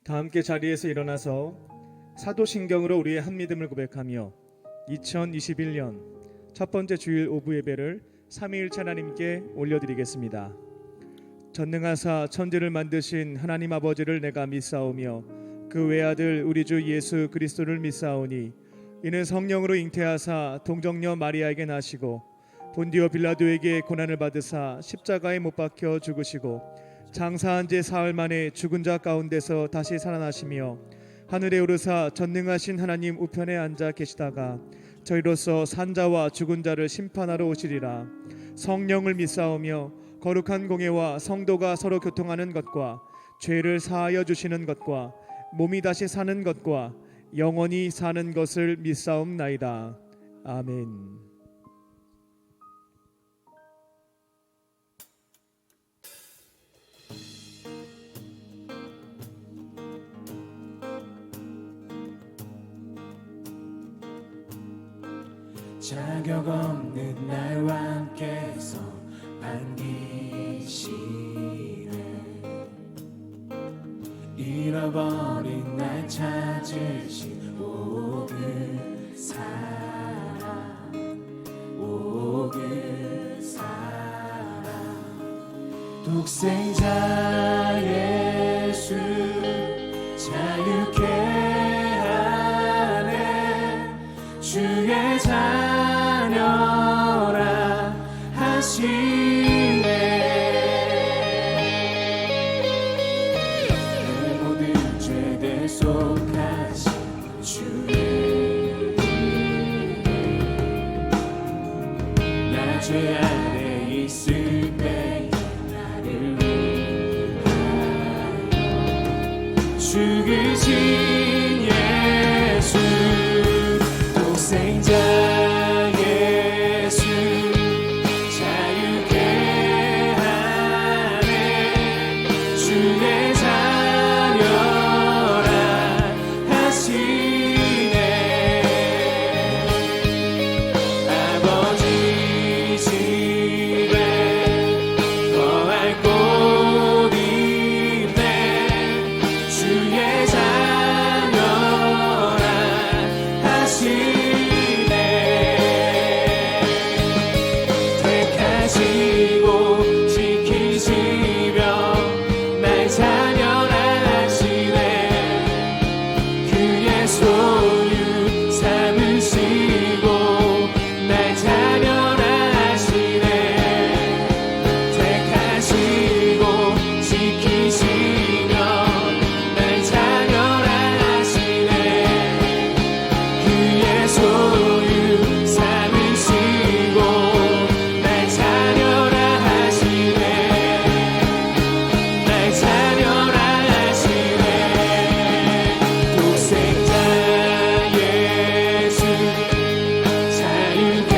다 함께 자리에서 일어나서 사도신경으로 우리의 한 믿음을 고백하며 2021년 첫 번째 주일 오부 예배를 삼위일체 하나님께 올려드리겠습니다. 전능하사 천지를 만드신 하나님 아버지를 내가 믿사오며 그 외아들 우리 주 예수 그리스도를 믿사오니 이는 성령으로 잉태하사 동정녀 마리아에게 나시고 본디오 빌라도에게 고난을 받으사 십자가에 못 박혀 죽으시고 장사한 지 사흘 만에 죽은 자 가운데서 다시 살아나시며 하늘에 오르사 전능하신 하나님 우편에 앉아 계시다가 저희로서 산자와 죽은 자를 심판하러 오시리라. 성령을 믿사오며 거룩한 공예와 성도가 서로 교통하는 것과 죄를 사하여 주시는 것과 몸이 다시 사는 것과 영원히 사는 것을 믿사옵나이다. 아멘. 자격 없는 날와 함께서 반기시네. 잃어버린 날 찾으신 오 그 사랑, 오 그 사랑. 독생자 예수 자유케 하네. 주의 자녀라 하시네. 내 모든 죄 대속하신 주의 나 죄 안에 있을 때 나를 위하여 죽으신 예수. 독생자 예수 자유케 하네. 주의 자녀라 하시네. 아버지 집에 거할 곳 있네. 주의 자녀라 하시네. 택하시고 지키시며 날 자녀라 하시네. 그의 소유 삼으시고 날 자녀라 하시네. 택하시고 지키시며 날 자녀라 하시네. 그의 소유 삼으시고 날 자녀라 하시네. 날 자녀라 하시네. 독생자 예수 자유케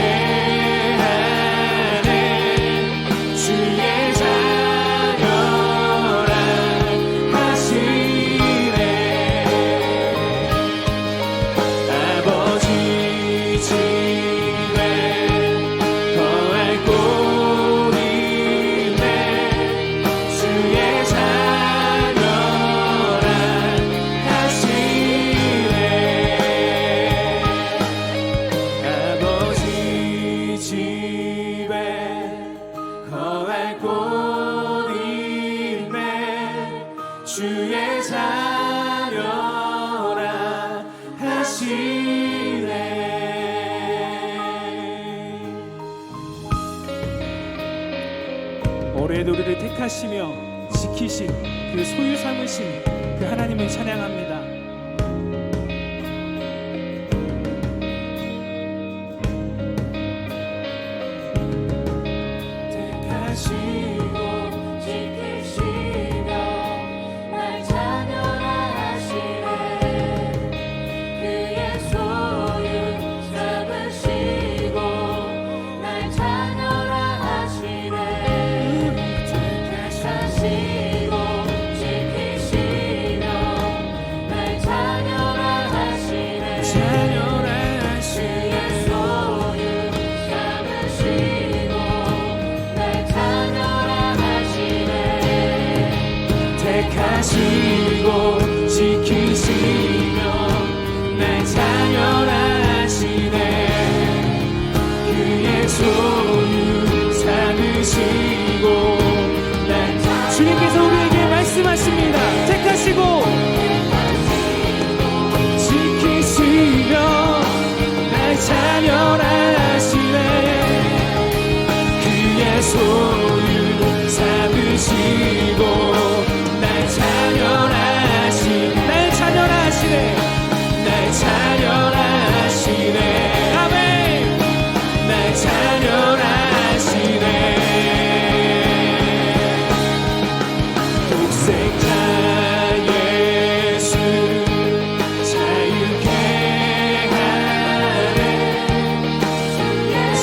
하네. 주의 자녀라 하시네. 아버지 집에 거할 곳 있네. 주의 자녀라 하시네. 아버지 집에 거할 곳 있네. 주의 자녀라 하시네. 올해도 우리를 택하시며 지키신 그 소유 삼으신 그 하나님을 찬양합니다. 택하시고 지키시며 날 자녀라 하시네. 그의 소유 삼으시고 날 자녀라 하시네. 택하시고 지키시며 날 자녀라 하시네. 자녀라 하시네. 그의 소유 삼으시고 날 자녀라 하시네. 택하시고 택하십니다. 택하시고 지키시며 날 자녀하시네. 그의 소유 삼으시고 날 자녀하시네. 날 자녀하시네. 아멘. 날 자녀하시네. 독생자 예수 자유케 하네.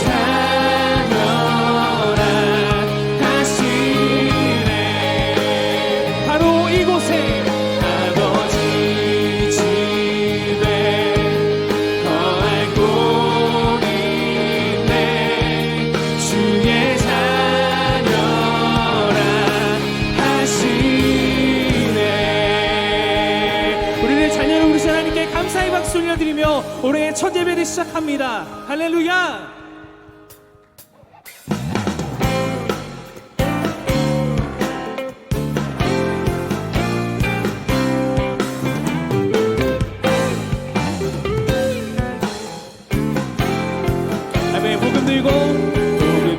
자녀라 하시네. 바로 이곳에 아버지 집에 거하고 있네. 주의 자녀라 하시네. 우리는 자녀를 우리 하나님께 감사의 박수 올려드리며 올해의 첫 예배를 시작합니다. 할렐루야. 아멘. 복음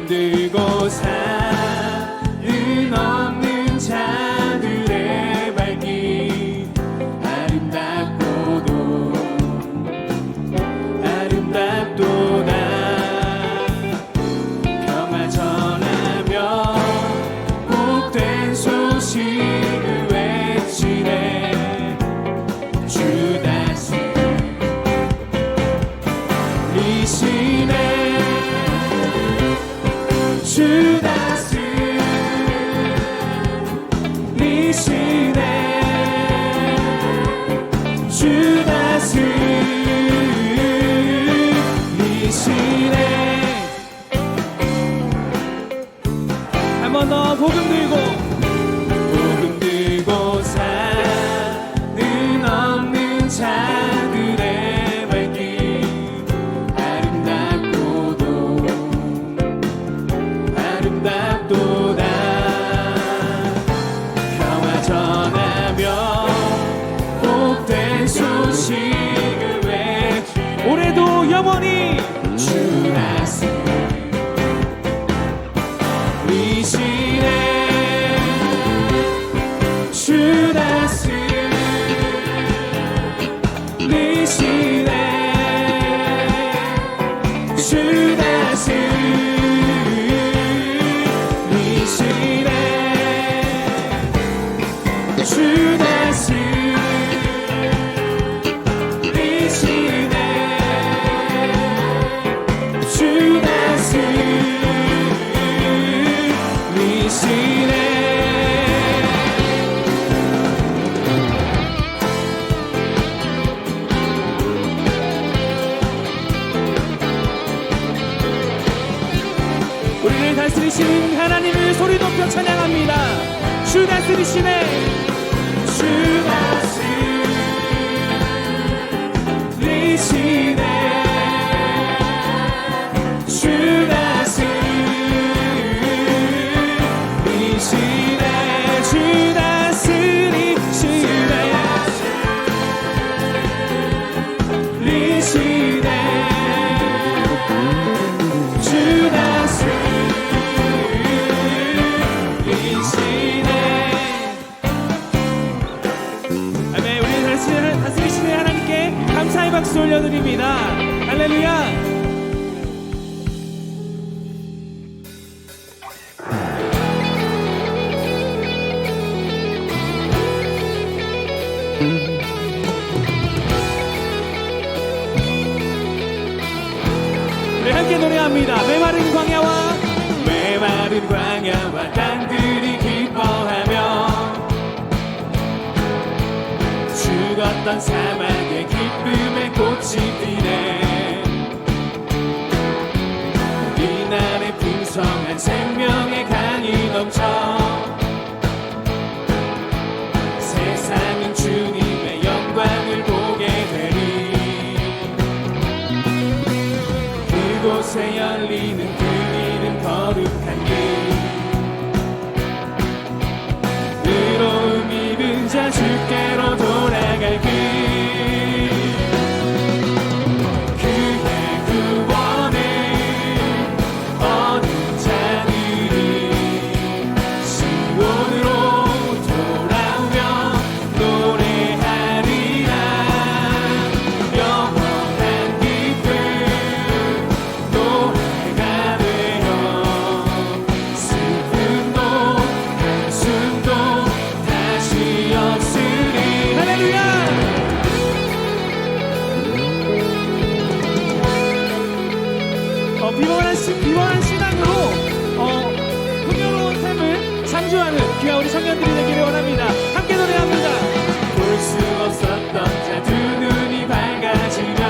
들고 사는 없는 자들의 발길 아름답도다. 평화 전하며 복된 소식을 외치네. 주 다스리시네. 주 다스리시네. 주 다스리시네. 한 번 더 복음 들고 사는 없는 자들의 발길 아름답도다. 평화 전하며 복된 소식을 외치 올해도 영원히 주 다스리시네. 주 다스리시네. 주 다스리시네. 주 다스리시네. 주 다스리시네. 우리를 다스리시는 하나님을 소리 높여 찬양합니다. 주 다스리시네. 주 다스리시네. 주 다스리시네. 주 다스리시네. 리시네. 주 다스리시네. 아멘. 우리 다스리시는 하나님께 감사의 박수 올려드립니다. 할렐루야. 우리 함께 노래합니다. 메마른 광야와 땅들이 기뻐하며 죽었던 사막에 기쁨의 꽃이 피네. 이날의 풍성한 생명의 강이 넘쳐 세상은 주님의 영광을 보게 되리. 그곳에 열리는 그 길은 거룩한 길, 의로움이 청년들이 되기를 원합니다. 함께 노래합니다. 볼 수 없었던 자 두 눈이 밝아지며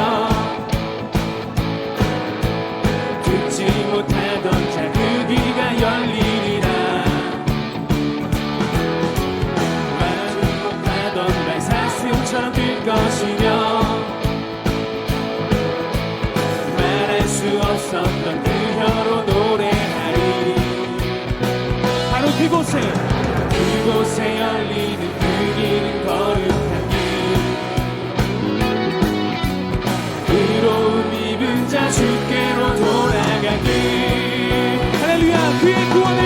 듣지 못하던 자 그 귀가 열리리라. 말하지 못하던 말 사슴처럼 들 것이며 말할 수 없었던 그 혀로 노래하리. 바로 그곳에 열리는 그 길은 거룩한 길, 의로움 입은 자 주께로 돌아가길. 할렐루야. 그의 구원을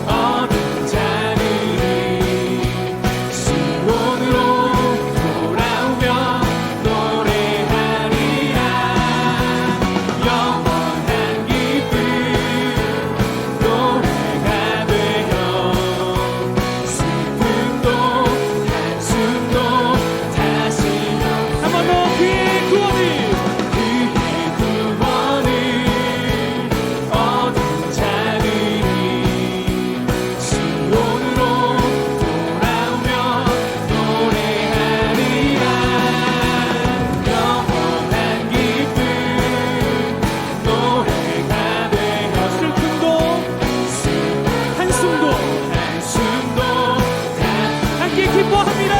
얻은 자들이 시온으로 돌아오며 노래하리라. 영원한 기쁨 노래가 되어 슬픔도 한숨도 다시 한 번 더 그의 구원을 얻은 자들이 시온으로 돌아오며 노래하리라. 영원한 기쁨 노래가 되어 슬픔도 한숨도 다 함께 기뻐합니다.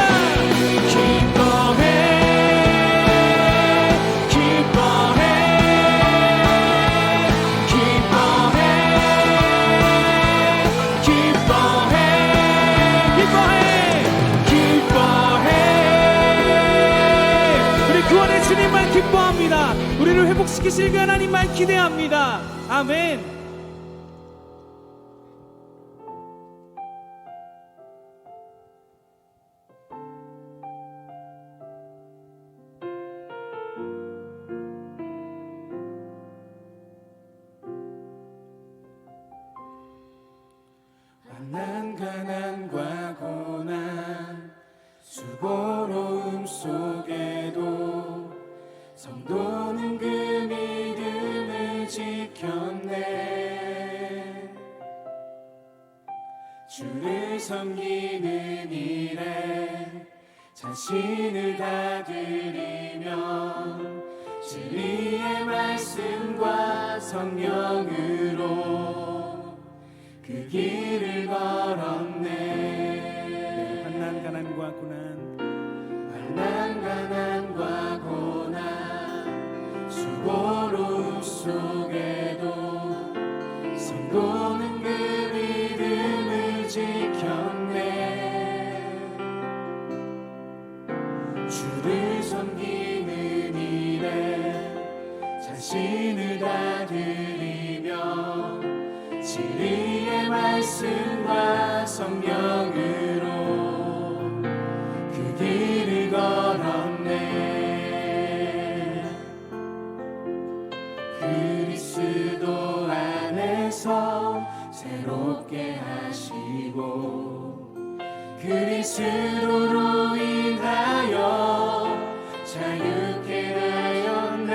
우리 구원의 주님만 기뻐합니다. 우리를 회복시키실 그 하나님만 기대합니다. 아멘. 만난 가난과 고난 수고로움 속에도 성도는 그 믿음을 지켰네. 주를 섬기는 일에 자신을 다 드리며 진리의 말씀과 성령으로 그 길을 걸었네. 만난 가난과 고난 수고로움 속에도 성도는 그 믿음을 지켰네. 주를 섬기는 일에 자신을 다 드리며 진리의 말씀과 성령으로 그 길을 걸었네. 그리스도 안에서 새롭게 하시고 그리스도로 인하여 자유케 하였네.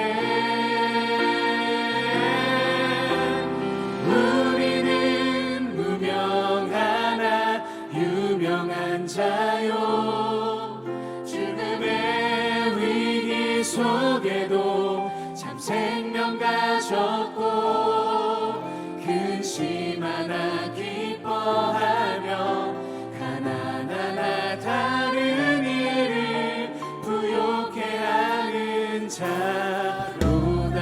유명한 자요 죽음의 위기 속에도 참 생명 가졌고 근심 하나 기뻐하며 가난 하나 다른 이를 부욕해 하는 자로다.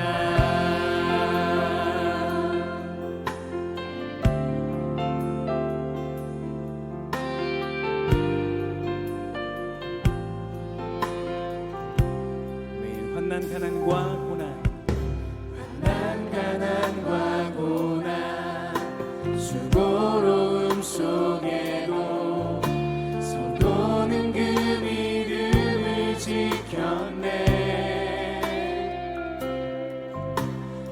가난과 고난 수고로움 속에도 성도는 그 믿음을 지켰네.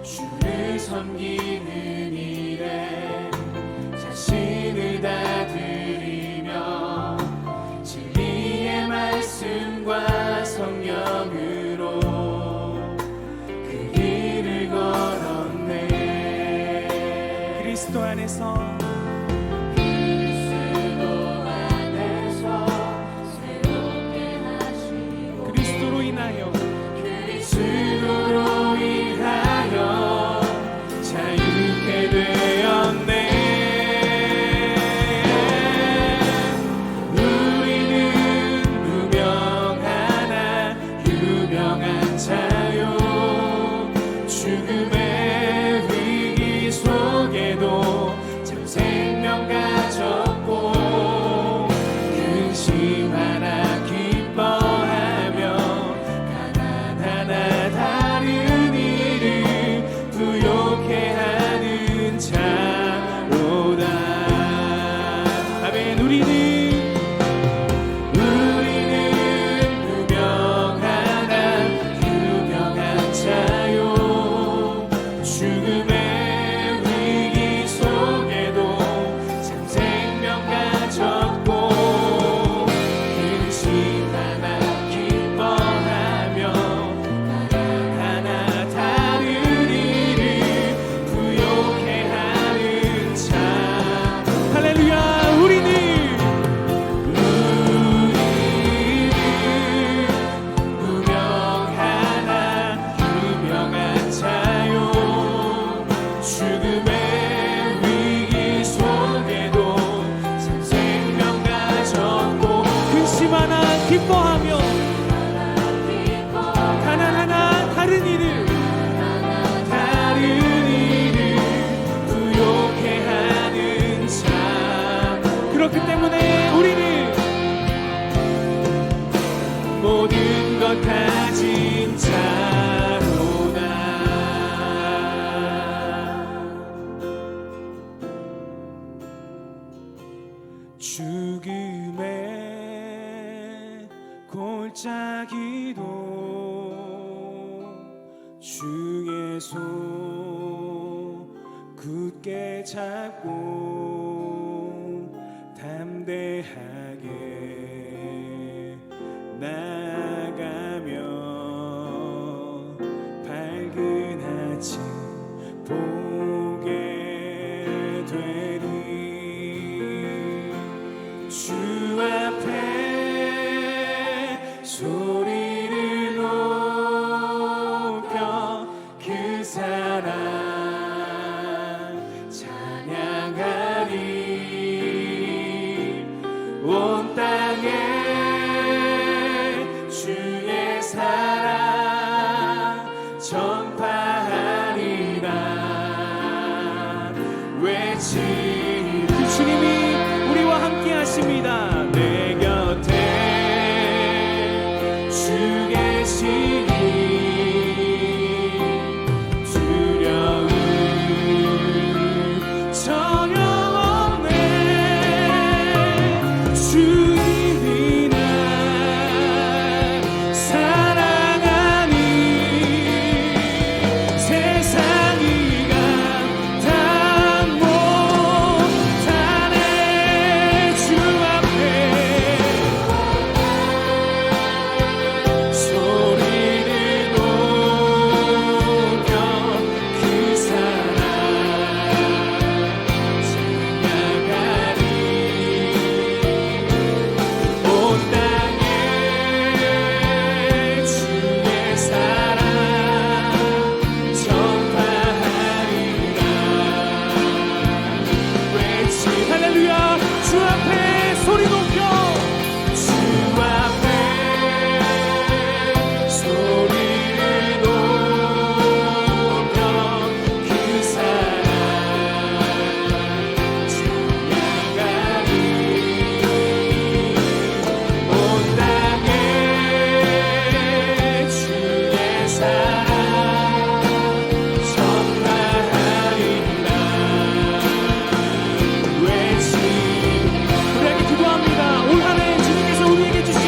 주를 섬기는 일에 자신을 다 드리며 진리의 말씀과 성령으로 그리스도 기뻐하며 가난하나 다른 이를 부욕해 하는 자. 그렇기 때문에 우리는 모든 것 가진 자로다. 죽음의 골짜기도 주의 손 굳게 잡고 담대하게 나아가며 밝은 아침 보게 되리. 주 앞에 소리를 높여 그 사랑 찬양하리. 온 땅에 주의 사랑 전파하리라. 외치리. 주님이 우리와 함께 하십니다. 내 곁에 주 계시니 두려움 전혀 없네. 주님이 날 사랑하니 세상이 감당 못하네. 주 앞에 소리를 높여 그 사랑 찬양하리. 온 땅에 주의 사랑 전파하리라. 외치 할렐루야. 주 앞에 소리 높여 주 앞에 소리를 높여 그 사랑 찬양하리. 온 땅에 주의 사랑 전파하리라. 외치 우리에게 기도합니다. 올 한해 주님께서 우리에게 주신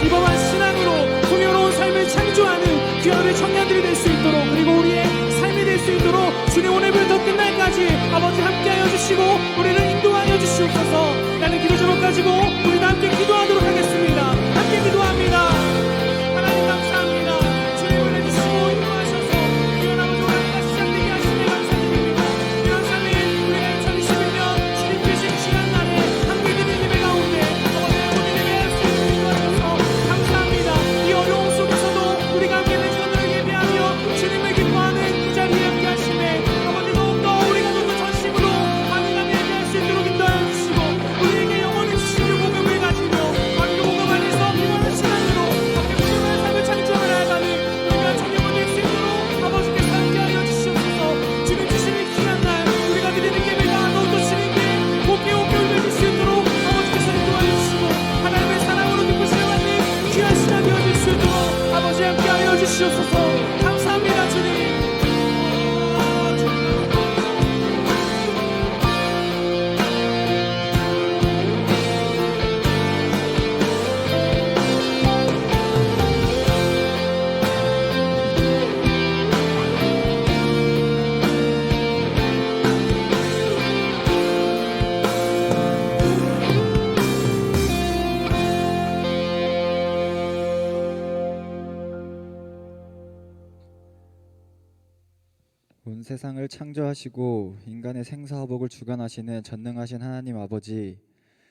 이범한 신앙으로 풍요로운 삶을 창조하는 귀한 우리 청년들이 될 수 있도록, 그리고 우리의 삶이 될 수 있도록 주님 오늘부터 끝날까지 아버지 함께하여 주시고 우리를 인도하여 주시옵소서. 나는 기도 제목 가지고 우리도 함께 기도하도록 하겠습니다. 함께 기도합니다. 하나님 감사합니다. 주님을 해주시고 인도하셔서 귀한 아버지 오늘가 시작되게 하시니 감사드립니다. 귀한 3일 우리가 2021년 주님 계신 시간 날에 함께 드린 예배 가운데 아버지 우리에게 할수 있는 인도하셔서 감사합니다. 이 어려움 속에서도 우리가 함께 된 시간을 예배하며 주님을 기뻐하는 이 자리에 함께 하시네. 아버지 더욱더 우리가 좀 더 전심으로 반응하며 예배할 수 있도록 인도하여 주시고 우리에게 영원히 주신 복음을 가지며 아버지 복음 안에서 평안한 시간으로 함께 풍요로운 삶을 창조하며 나아가는 우리가 청년들 될수 있도록 아버지께서 함께하여 주시옵소서. 주님 주시는 귀한 날 우리가 드리는 예배가 더욱더 주님께 복의 온결을 줄 수 있도록 아버지께서 인도하여 주시고 하나님의 사랑으로 기쁘시려 하는 귀한 시간 되어질 수 있도록 아버지 함께하여 주시옵소서. 감사합니다 주님. 온 세상을 창조하시고 인간의 생사화복을 주관하시는 전능하신 하나님 아버지,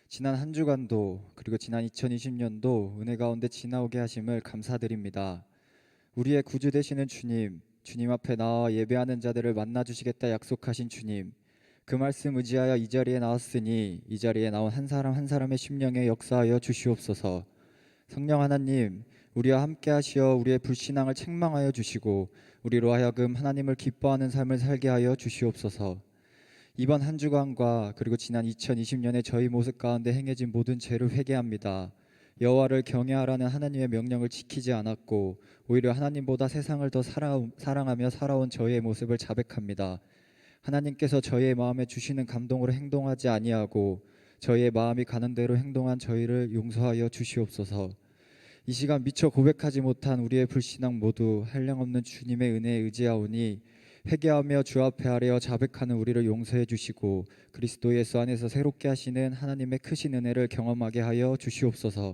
지난 한 주간도 그리고 지난 2020년도 은혜 가운데 지나오게 하심을 감사드립니다. 우리의 구주 되시는 주님, 주님 앞에 나와 예배하는 자들을 만나주시겠다 약속하신 주님, 그 말씀 의지하여 이 자리에 나왔으니 이 자리에 나온 한 사람 한 사람의 심령에 역사하여 주시옵소서. 성령 하나님, 우리와 함께 하시어 우리의 불신앙을 책망하여 주시고 우리로 하여금 하나님을 기뻐하는 삶을 살게 하여 주시옵소서. 이번 한 주간과 그리고 지난 2020년에 저희 모습 가운데 행해진 모든 죄를 회개합니다. 여호와를 경외하라는 하나님의 명령을 지키지 않았고 오히려 하나님보다 세상을 더 사랑하며 살아온 저희의 모습을 자백합니다. 하나님께서 저희의 마음에 주시는 감동으로 행동하지 아니하고 저희의 마음이 가는 대로 행동한 저희를 용서하여 주시옵소서. 이 시간 미처 고백하지 못한 우리의 불신앙 모두 한량없는 주님의 은혜에 의지하오니 회개하며 주 앞에 아뢰어 자백하는 우리를 용서해 주시고 그리스도 예수 안에서 새롭게 하시는 하나님의 크신 은혜를 경험하게 하여 주시옵소서.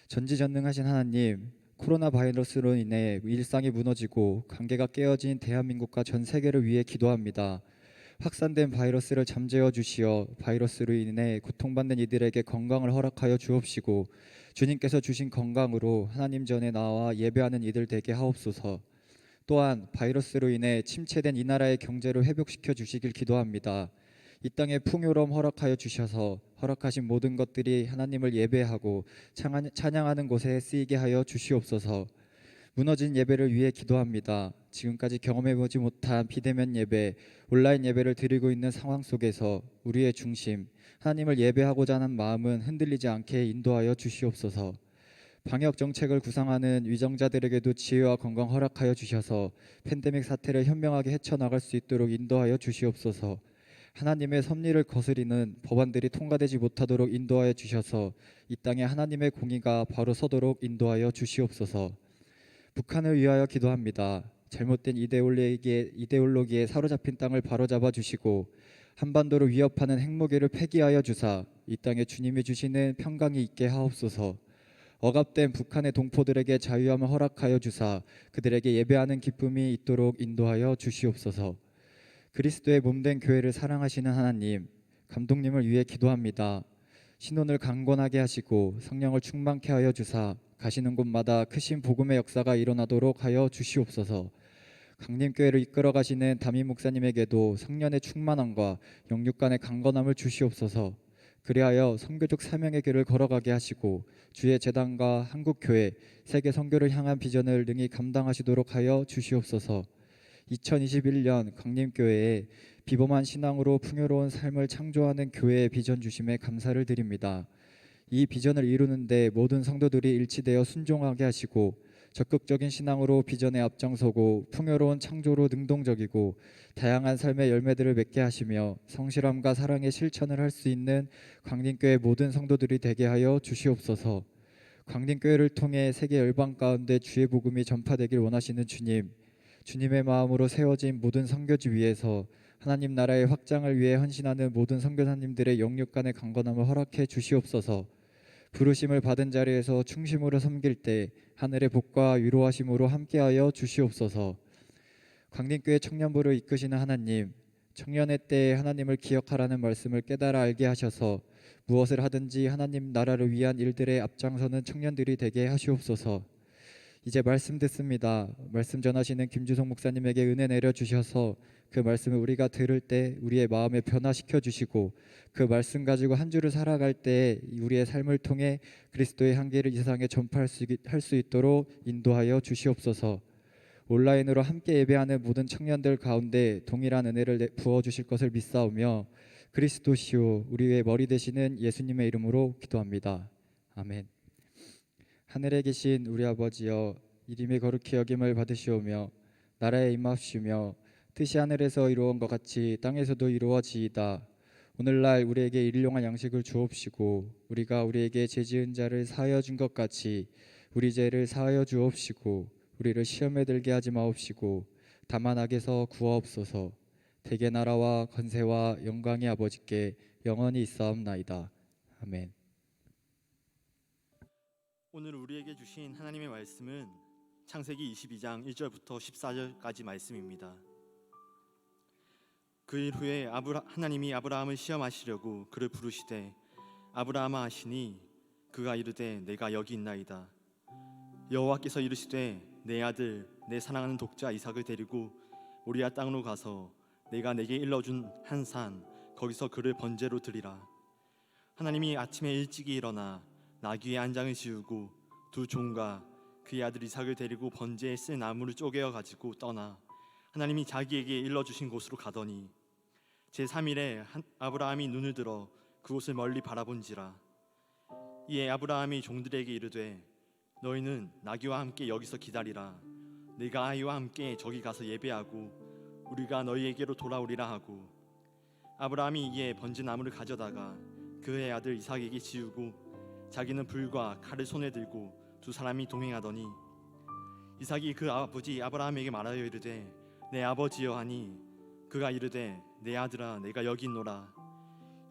전지전능하신 하나님, 코로나 바이러스로 인해 일상이 무너지고 관계가 깨어진 대한민국과 전 세계를 위해 기도합니다. 확산된 바이러스를 잠재워 주시어 바이러스로 인해 고통받는 이들에게 건강을 허락하여 주옵시고 주님께서 주신 건강으로 하나님 전에 나와 예배하는 이들 되게 하옵소서. 또한 바이러스로 인해 침체된 이 나라의 경제를 회복시켜 주시길 기도합니다. 이 땅에 풍요로움 허락하여 주셔서 허락하신 모든 것들이 하나님을 예배하고 찬양하는 곳에 쓰이게 하여 주시옵소서. 무너진 예배를 위해 기도합니다. 지금까지 경험해보지 못한 비대면 예배, 온라인 예배를 드리고 있는 상황 속에서 우리의 중심, 하나님을 예배하고자 하는 마음은 흔들리지 않게 인도하여 주시옵소서. 방역 정책을 구상하는 위정자들에게도 지혜와 건강 허락하여 주셔서 팬데믹 사태를 현명하게 헤쳐나갈 수 있도록 인도하여 주시옵소서. 하나님의 섭리를 거스리는 법안들이 통과되지 못하도록 인도하여 주셔서 이 땅에 하나님의 공의가 바로 서도록 인도하여 주시옵소서. 북한을 위하여 기도합니다. 잘못된 이데올로기에 사로잡힌 땅을 바로잡아 주시고 한반도를 위협하는 핵무기를 폐기하여 주사 이 땅에 주님이 주시는 평강이 있게 하옵소서. 억압된 북한의 동포들에게 자유함을 허락하여 주사 그들에게 예배하는 기쁨이 있도록 인도하여 주시옵소서. 그리스도의 몸된 교회를 사랑하시는 하나님, 감독님을 위해 기도합니다. 신혼을 강건하게 하시고 성령을 충만케 하여 주사 가시는 곳마다 크신 복음의 역사가 일어나도록 하여 주시옵소서. 강림교회를 이끌어 가시는 담임 목사님에게도 성령의 충만함과 영육간의 강건함을 주시옵소서. 그리하여 선교적 사명의 길을 걸어가게 하시고 주의 재단과 한국교회, 세계 선교를 향한 비전을 능히 감당하시도록 하여 주시옵소서. 2021년 강림교회에 비범한 신앙으로 풍요로운 삶을 창조하는 교회의 비전 주심에 감사를 드립니다. 이 비전을 이루는데 모든 성도들이 일치되어 순종하게 하시고 적극적인 신앙으로 비전에 앞장서고 풍요로운 창조로 능동적이고 다양한 삶의 열매들을 맺게 하시며 성실함과 사랑의 실천을 할 수 있는 광림교회 모든 성도들이 되게 하여 주시옵소서. 광림교회를 통해 세계 열방 가운데 주의 복음이 전파되길 원하시는 주님, 주님의 마음으로 세워진 모든 선교지 위에서 하나님 나라의 확장을 위해 헌신하는 모든 선교사님들의 영육 간의 강건함을 허락해 주시옵소서. 부르심을 받은 자리에서 충심으로 섬길 때 하늘의 복과 위로하심으로 함께하여 주시옵소서. 광림교회 청년부를 이끄시는 하나님, 청년의 때에 하나님을 기억하라는 말씀을 깨달아 알게 하셔서 무엇을 하든지 하나님 나라를 위한 일들에 앞장서는 청년들이 되게 하시옵소서. 이제 말씀 듣습니다. 말씀 전하시는 김주성 목사님에게 은혜 내려주셔서 그 말씀을 우리가 들을 때 우리의 마음에 변화시켜 주시고 그 말씀 가지고 한 주를 살아갈 때 우리의 삶을 통해 그리스도의 향기를 이 세상에 전파할 수 있도록 인도하여 주시옵소서. 온라인으로 함께 예배하는 모든 청년들 가운데 동일한 은혜를 부어주실 것을 믿사오며 그리스도시요 우리의 머리 되시는 예수님의 이름으로 기도합니다. 아멘. 하늘에 계신 우리 아버지여, 이름이 거룩히 여김을 받으시오며 나라에 임하옵시며 뜻이 하늘에서 이루어진 것 같이 땅에서도 이루어지이다. 오늘날 우리에게 일용할 양식을 주옵시고 우리가 우리에게 죄 지은 자를 사하여 준 것 같이 우리 죄를 사하여 주옵시고 우리를 시험에 들게 하지 마옵시고 다만 악에서 구하옵소서. 대개 나라와 권세와 영광이 아버지께 영원히 있사옵나이다. 아멘. 오늘 우리에게 주신 하나님의 말씀은 창세기 22장 1절부터 14절까지 말씀입니다. 그 일 후에 하나님이 아브라함을 시험하시려고 그를 부르시되 아브라함아 하시니 그가 이르되 내가 여기 있나이다. 여호와께서 이르시되 내 아들 내 사랑하는 독자 이삭을 데리고 모리아 땅으로 가서 내가 내게 일러준 한 산 거기서 그를 번제로 드리라. 하나님이 아침에 일찍이 일어나 나귀의 안장을 지우고 두 종과 그의 아들 이삭을 데리고 번제에 쓸 나무를 쪼개어 가지고 떠나 하나님이 자기에게 일러주신 곳으로 가더니 제3일에 아브라함이 눈을 들어 그곳을 멀리 바라본지라. 이에 아브라함이 종들에게 이르되 너희는 나귀와 함께 여기서 기다리라. 내가 아이와 함께 저기 가서 예배하고 우리가 너희에게로 돌아오리라 하고, 아브라함이 이에 번제 나무를 가져다가 그의 아들 이삭에게 지우고 자기는 불과 칼을 손에 들고 두 사람이 동행하더니 이삭이 그 아버지 아브라함에게 말하여 이르되 내 아버지여 하니 그가 이르되 내 아들아 내가 여기 있노라.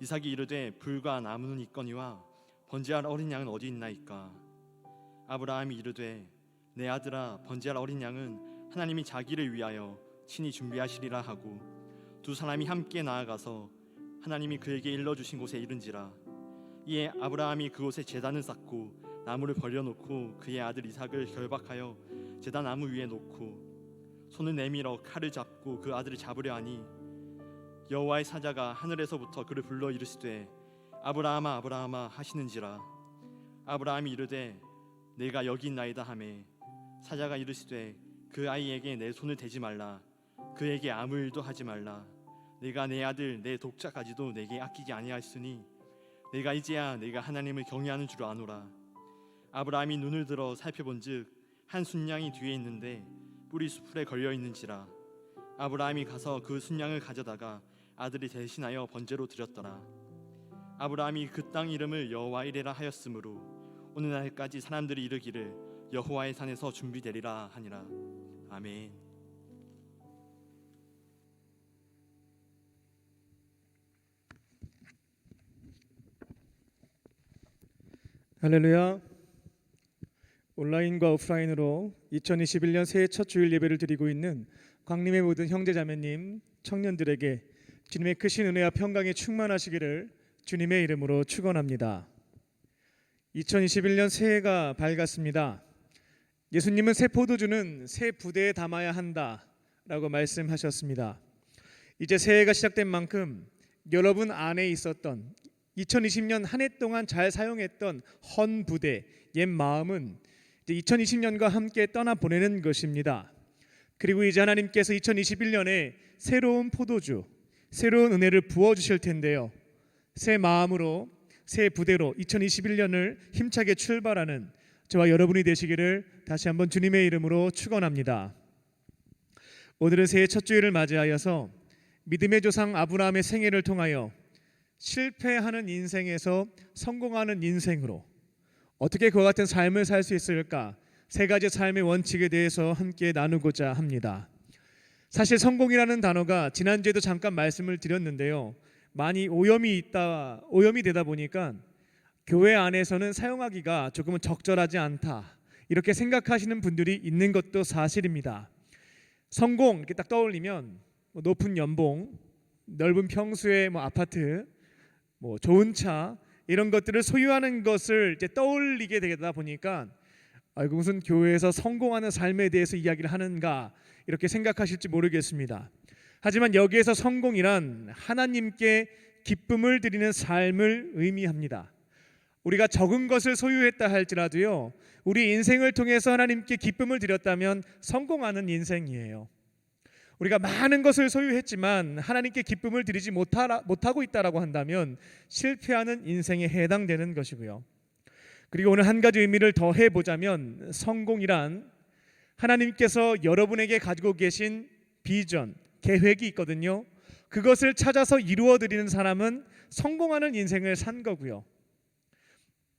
이삭이 이르되 불과 나무는 있거니와 번제할 어린 양은 어디 있나이까. 아브라함이 이르되 내 아들아 번제할 어린 양은 하나님이 자기를 위하여 친히 준비하시리라 하고, 두 사람이 함께 나아가서 하나님이 그에게 일러주신 곳에 이른지라. 이에 아브라함이 그곳에 제단을 쌓고 나무를 벌려놓고 그의 아들 이삭을 결박하여 제단 나무 위에 놓고 손을 내밀어 칼을 잡고 그 아들을 잡으려 하니 여호와의 사자가 하늘에서부터 그를 불러 이르시되 아브라함아 아브라함아 하시는지라. 아브라함이 이르되 내가 여기 있나이다 하매 사자가 이르시되 그 아이에게 내 손을 대지 말라. 그에게 아무 일도 하지 말라. 내가 내 아들 내 독자까지도 내게 아끼지 아니하였으니 내가 이제야 내가 하나님을 경외하는 줄 아노라. 아브라함이 눈을 들어 살펴본즉 한 순양이 뒤에 있는데 뿔이 수풀에 걸려 있는지라. 아브라함이 가서 그 순양을 가져다가 아들이 대신하여 번제로 드렸더라. 아브라함이 그 땅 이름을 여호와 이레라 하였으므로 오늘날까지 사람들이 이르기를 여호와의 산에서 준비되리라 하니라. 아멘. 할렐루야. 온라인과 오프라인으로 2021년 새해 첫 주일 예배를 드리고 있는 광림의 모든 형제자매님, 청년들에게 주님의 크신 은혜와 평강이 충만하시기를 주님의 이름으로 축원합니다. 2021년 새해가 밝았습니다. 예수님은 새 포도주는 새 부대에 담아야 한다라고 말씀하셨습니다. 이제 새해가 시작된 만큼 여러분 안에 있었던 2020년 한 해 동안 잘 사용했던 헌 부대, 옛 마음은 이제 2020년과 함께 떠나보내는 것입니다. 그리고 이제 하나님께서 2021년에 새로운 포도주, 새로운 은혜를 부어주실 텐데요, 새 마음으로 새 부대로 2021년을 힘차게 출발하는 저와 여러분이 되시기를 다시 한번 주님의 이름으로 축원합니다. 오늘은 새해 첫 주일을 맞이하여서 믿음의 조상 아브라함의 생애를 통하여 실패하는 인생에서 성공하는 인생으로 어떻게 그와 같은 삶을 살 수 있을까, 세 가지 삶의 원칙에 대해서 함께 나누고자 합니다. 사실 성공이라는 단어가 지난주에도 잠깐 말씀을 드렸는데요, 많이 오염이 되다 보니까 교회 안에서는 사용하기가 조금은 적절하지 않다, 이렇게 생각하시는 분들이 있는 것도 사실입니다. 성공 이렇게 딱 떠올리면 높은 연봉, 넓은 평수의 아파트, 좋은 차, 이런 것들을 소유하는 것을 이제 떠올리게 되다 보니까 아이고 무슨 교회에서 성공하는 삶에 대해서 이야기를 하는가, 이렇게 생각하실지 모르겠습니다. 하지만 여기에서 성공이란 하나님께 기쁨을 드리는 삶을 의미합니다. 우리가 적은 것을 소유했다 할지라도요, 우리 인생을 통해서 하나님께 기쁨을 드렸다면 성공하는 인생이에요. 우리가 많은 것을 소유했지만 하나님께 기쁨을 드리지 못하고 있다라고 한다면 실패하는 인생에 해당되는 것이고요. 그리고 오늘 한 가지 의미를 더 해보자면, 성공이란 하나님께서 여러분에게 가지고 계신 비전, 계획이 있거든요. 그것을 찾아서 이루어드리는 사람은 성공하는 인생을 산 거고요.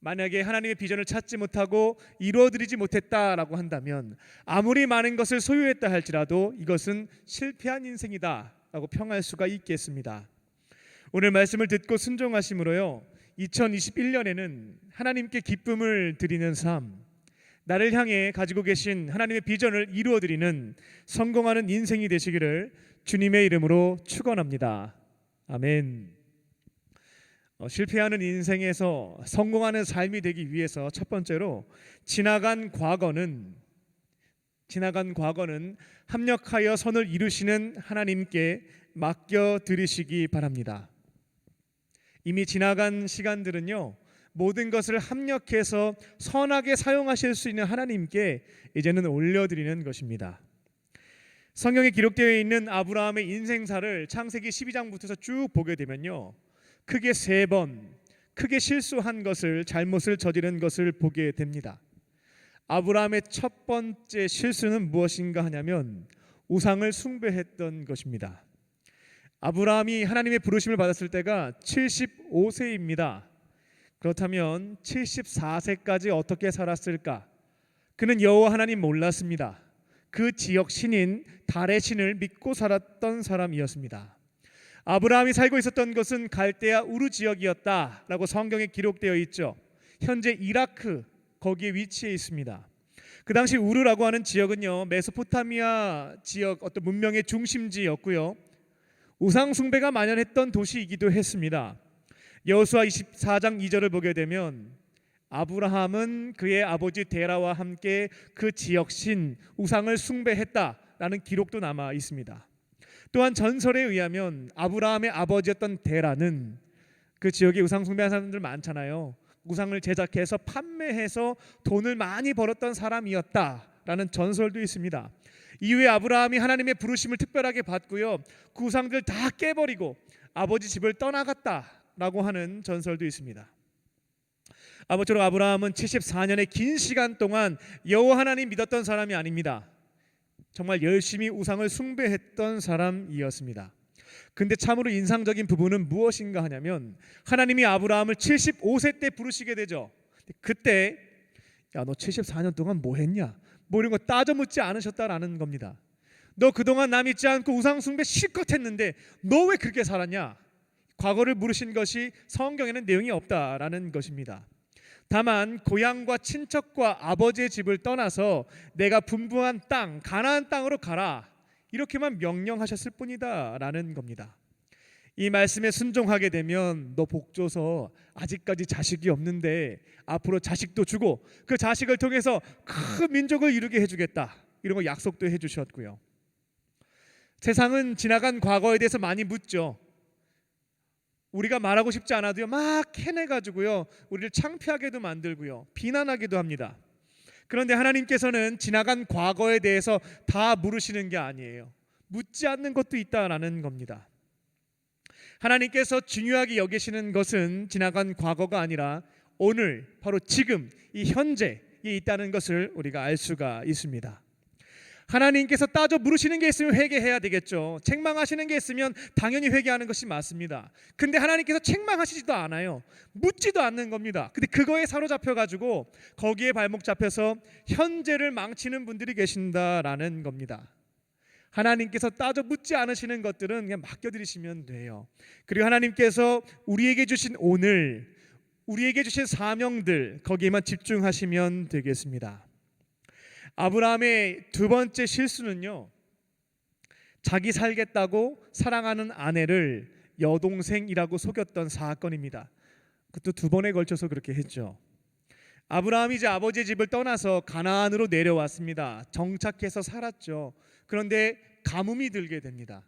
만약에 하나님의 비전을 찾지 못하고 이루어드리지 못했다라고 한다면 아무리 많은 것을 소유했다 할지라도 이것은 실패한 인생이다라고 평할 수가 있겠습니다. 오늘 말씀을 듣고 순종하심으로요, 2021년에는 하나님께 기쁨을 드리는 삶, 나를 향해 가지고 계신 하나님의 비전을 이루어드리는 성공하는 인생이 되시기를 주님의 이름으로 축원합니다. 아멘. 실패하는 인생에서 성공하는 삶이 되기 위해서 첫 번째로 지나간 과거는 합력하여 선을 이루시는 하나님께 맡겨 드리시기 바랍니다. 이미 지나간 시간들은요, 모든 것을 합력해서 선하게 사용하실 수 있는 하나님께 이제는 올려드리는 것입니다. 성경에 기록되어 있는 아브라함의 인생사를 창세기 12장부터서 쭉 보게 되면요, 크게 3번 크게 실수한 것을, 잘못을 저지른 것을 보게 됩니다. 아브라함의 첫 번째 실수는 무엇인가 하냐면 우상을 숭배했던 것입니다. 아브라함이 하나님의 부르심을 받았을 때가 75세입니다. 그렇다면 74세까지 어떻게 살았을까? 그는 여호와 하나님 몰랐습니다. 그 지역 신인 달의 신을 믿고 살았던 사람이었습니다. 아브라함이 살고 있었던 것은 갈대아 우르 지역이었다라고 성경에 기록되어 있죠. 현재 이라크 거기에 위치해 있습니다. 그 당시 우르라고 하는 지역은요, 메소포타미아 지역 어떤 문명의 중심지였고요, 우상 숭배가 만연했던 도시이기도 했습니다. 여호수아 24장 2절을 보게 되면 아브라함은 그의 아버지 데라와 함께 그 지역 신 우상을 숭배했다라는 기록도 남아 있습니다. 또한 전설에 의하면 아브라함의 아버지였던 데라는 그 지역에 우상 숭배하는 사람들 많잖아요. 우상을 제작해서 판매해서 돈을 많이 벌었던 사람이었다라는 전설도 있습니다. 이후에 아브라함이 하나님의 부르심을 특별하게 받고요, 그 우상들 다 깨버리고 아버지 집을 떠나갔다라고 하는 전설도 있습니다. 아무쪼록 아브라함은 74년의 긴 시간 동안 여호와 하나님 믿었던 사람이 아닙니다. 정말 열심히 우상을 숭배했던 사람이었습니다. 근데 참으로 인상적인 부분은 무엇인가 하냐면 하나님이 아브라함을 75세 때 부르시게 되죠. 그때 야, 너 74년 동안 뭐 했냐? 뭐 이런 거 따져 묻지 않으셨다라는 겁니다. 너 그동안 남 믿지 않고 우상 숭배 실컷 했는데 너 왜 그렇게 살았냐? 과거를 물으신 것이 성경에는 내용이 없다라는 것입니다. 다만 고향과 친척과 아버지의 집을 떠나서 내가 분부한 땅 가나안 땅으로 가라, 이렇게만 명령하셨을 뿐이다라는 겁니다. 이 말씀에 순종하게 되면 너 복 줘서 아직까지 자식이 없는데 앞으로 자식도 주고 그 자식을 통해서 큰 민족을 이루게 해주겠다, 이런 거 약속도 해주셨고요. 세상은 지나간 과거에 대해서 많이 묻죠. 우리가 말하고 싶지 않아도요, 막 해내가지고요 우리를 창피하게도 만들고요 비난하기도 합니다. 그런데 하나님께서는 지나간 과거에 대해서 다 물으시는 게 아니에요. 묻지 않는 것도 있다라는 겁니다. 하나님께서 중요하게 여기시는 것은 지나간 과거가 아니라 오늘, 바로 지금 이 현재에 있다는 것을 우리가 알 수가 있습니다. 하나님께서 따져 물으시는 게 있으면 회개해야 되겠죠. 책망하시는 게 있으면 당연히 회개하는 것이 맞습니다. 근데 하나님께서 책망하시지도 않아요. 묻지도 않는 겁니다. 근데 그거에 사로잡혀 가지고 거기에 발목 잡혀서 현재를 망치는 분들이 계신다라는 겁니다. 하나님께서 따져 묻지 않으시는 것들은 그냥 맡겨드리시면 돼요. 그리고 하나님께서 우리에게 주신 오늘, 우리에게 주신 사명들, 거기에만 집중하시면 되겠습니다. 아브라함의 두 번째 실수는요, 자기 살겠다고 사랑하는 아내를 여동생이라고 속였던 사건입니다. 그것도 2번에 걸쳐서 그렇게 했죠. 아브라함이 이제 아버지의 집을 떠나서 가나안으로 내려왔습니다. 정착해서 살았죠. 그런데 가뭄이 들게 됩니다.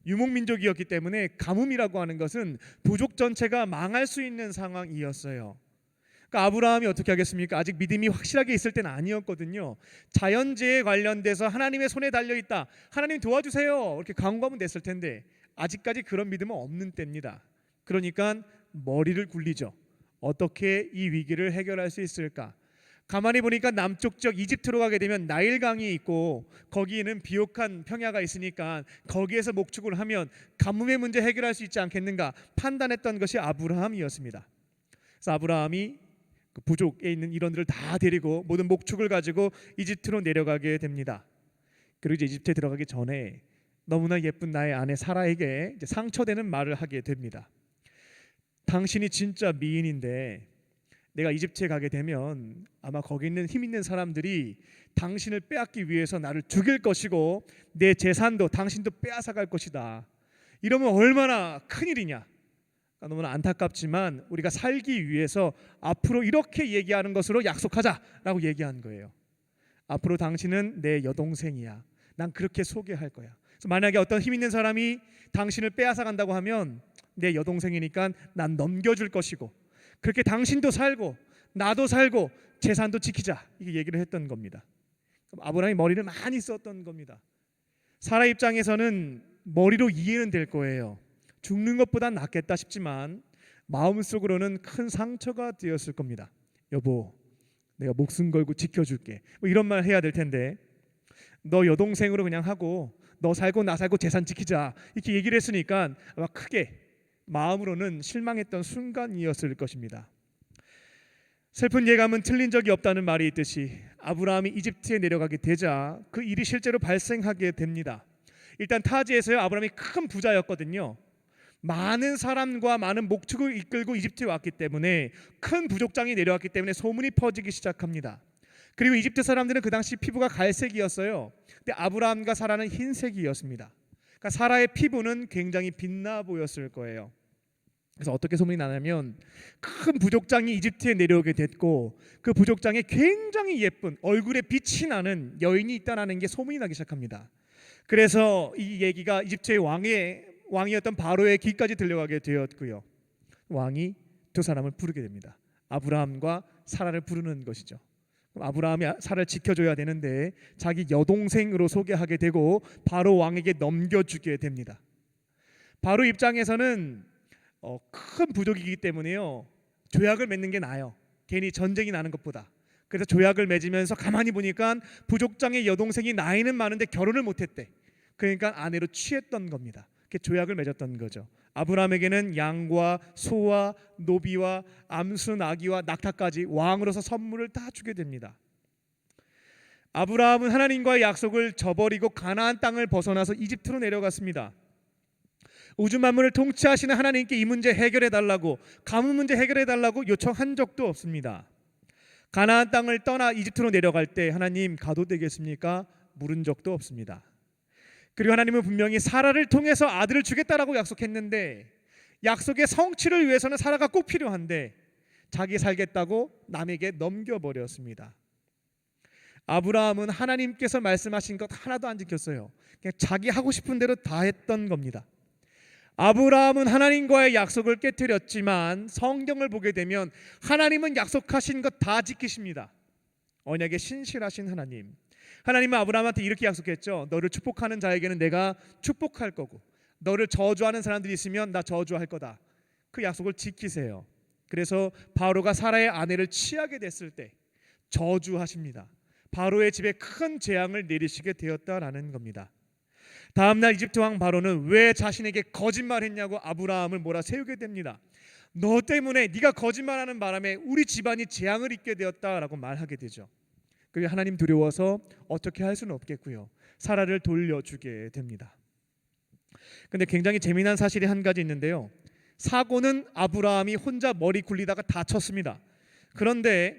유목민족이었기 때문에 가뭄이라고 하는 것은 부족 전체가 망할 수 있는 상황이었어요. 그러니까 아브라함이 어떻게 하겠습니까? 아직 믿음이 확실하게 있을 때는 아니었거든요. 자연재해에 관련돼서 하나님의 손에 달려있다, 하나님 도와주세요, 이렇게 간구하면 됐을 텐데 아직까지 그런 믿음은 없는 때입니다. 그러니까 머리를 굴리죠. 어떻게 이 위기를 해결할 수 있을까? 가만히 보니까 남쪽 지역 이집트로 가게 되면 나일강이 있고 거기에는 비옥한 평야가 있으니까 거기에서 목축을 하면 가뭄의 문제 해결할 수 있지 않겠는가 판단했던 것이 아브라함이었습니다. 그래서 아브라함이 그 부족에 있는 일원들을 다 데리고 모든 목축을 가지고 이집트로 내려가게 됩니다. 그리고 이제 이집트에 들어가기 전에 너무나 예쁜 나의 아내 사라에게 이제 상처되는 말을 하게 됩니다. 당신이 진짜 미인인데 내가 이집트에 가게 되면 아마 거기 있는 힘 있는 사람들이 당신을 빼앗기 위해서 나를 죽일 것이고 내 재산도 당신도 빼앗아갈 것이다. 이러면 얼마나 큰일이냐. 너무나 안타깝지만 우리가 살기 위해서 앞으로 이렇게 얘기하는 것으로 약속하자라고 얘기한 거예요. 앞으로 당신은 내 여동생이야. 난 그렇게 소개할 거야. 그래서 만약에 어떤 힘 있는 사람이 당신을 빼앗아 간다고 하면 내 여동생이니까 난 넘겨줄 것이고, 그렇게 당신도 살고 나도 살고 재산도 지키자, 이게 얘기를 했던 겁니다. 아브라함이 머리를 많이 썼던 겁니다. 사라 입장에서는 머리로 이해는 될 거예요. 죽는 것보단 낫겠다 싶지만 마음속으로는 큰 상처가 되었을 겁니다. 여보, 내가 목숨 걸고 지켜줄게, 뭐 이런 말 해야 될 텐데, 너 여동생으로 그냥 하고 너 살고 나 살고 재산 지키자, 이렇게 얘기를 했으니까 아마 크게 마음으로는 실망했던 순간이었을 것입니다. 슬픈 예감은 틀린 적이 없다는 말이 있듯이 아브라함이 이집트에 내려가게 되자 그 일이 실제로 발생하게 됩니다. 일단 타지에서요, 아브라함이 큰 부자였거든요. 많은 사람과 많은 목축을 이끌고 이집트에 왔기 때문에, 큰 부족장이 내려왔기 때문에 소문이 퍼지기 시작합니다. 그리고 이집트 사람들은 그 당시 피부가 갈색이었어요. 근데 아브라함과 사라는 흰색이었습니다. 그러니까 사라의 피부는 굉장히 빛나 보였을 거예요. 그래서 어떻게 소문이 나냐면, 큰 부족장이 이집트에 내려오게 됐고 그 부족장에 굉장히 예쁜 얼굴에 빛이 나는 여인이 있다는 게 소문이 나기 시작합니다. 그래서 이 얘기가 이집트의 왕이었던 바로의 귀까지 들려가게 되었고요. 왕이 두 사람을 부르게 됩니다. 아브라함과 사라를 부르는 것이죠. 아브라함이 사라를 지켜줘야 되는데 자기 여동생으로 소개하게 되고 바로 왕에게 넘겨주게 됩니다. 바로 입장에서는 큰 부족이기 때문에요, 조약을 맺는 게 나아요. 괜히 전쟁이 나는 것보다. 그래서 조약을 맺으면서 가만히 보니까 부족장의 여동생이 나이는 많은데 결혼을 못했대. 그러니까 아내로 취했던 겁니다. 그렇게 조약을 맺었던 거죠. 아브라함에게는 양과 소와 노비와 암수 나귀와 낙타까지 왕으로서 선물을 다 주게 됩니다. 아브라함은 하나님과의 약속을 저버리고 가나안 땅을 벗어나서 이집트로 내려갔습니다. 우주 만물을 통치하시는 하나님께 이 문제 해결해 달라고, 가문 문제 해결해 달라고 요청한 적도 없습니다. 가나안 땅을 떠나 이집트로 내려갈 때 하나님 가도 되겠습니까? 물은 적도 없습니다. 그리고 하나님은 분명히 사라를 통해서 아들을 주겠다라고 약속했는데, 약속의 성취를 위해서는 사라가 꼭 필요한데 자기 살겠다고 남에게 넘겨버렸습니다. 아브라함은 하나님께서 말씀하신 것 하나도 안 지켰어요. 그냥 자기 하고 싶은 대로 다 했던 겁니다. 아브라함은 하나님과의 약속을 깨뜨렸지만 성경을 보게 되면 하나님은 약속하신 것 다 지키십니다. 언약에 신실하신 하나님. 하나님은 아브라함한테 이렇게 약속했죠. 너를 축복하는 자에게는 내가 축복할 거고 너를 저주하는 사람들이 있으면 나 저주할 거다. 그 약속을 지키세요. 그래서 바로가 사라의 아내를 취하게 됐을 때 저주하십니다. 바로의 집에 큰 재앙을 내리시게 되었다라는 겁니다. 다음날 이집트 왕 바로는 왜 자신에게 거짓말했냐고 아브라함을 몰아세우게 됩니다. 너 때문에, 네가 거짓말하는 바람에 우리 집안이 재앙을 입게 되었다라고 말하게 되죠. 그리고 하나님 두려워서 어떻게 할 수는 없겠고요, 사라를 돌려주게 됩니다. 근데 굉장히 재미난 사실이 한 가지 있는데요, 사고는 아브라함이 혼자 머리 굴리다가 다쳤습니다. 그런데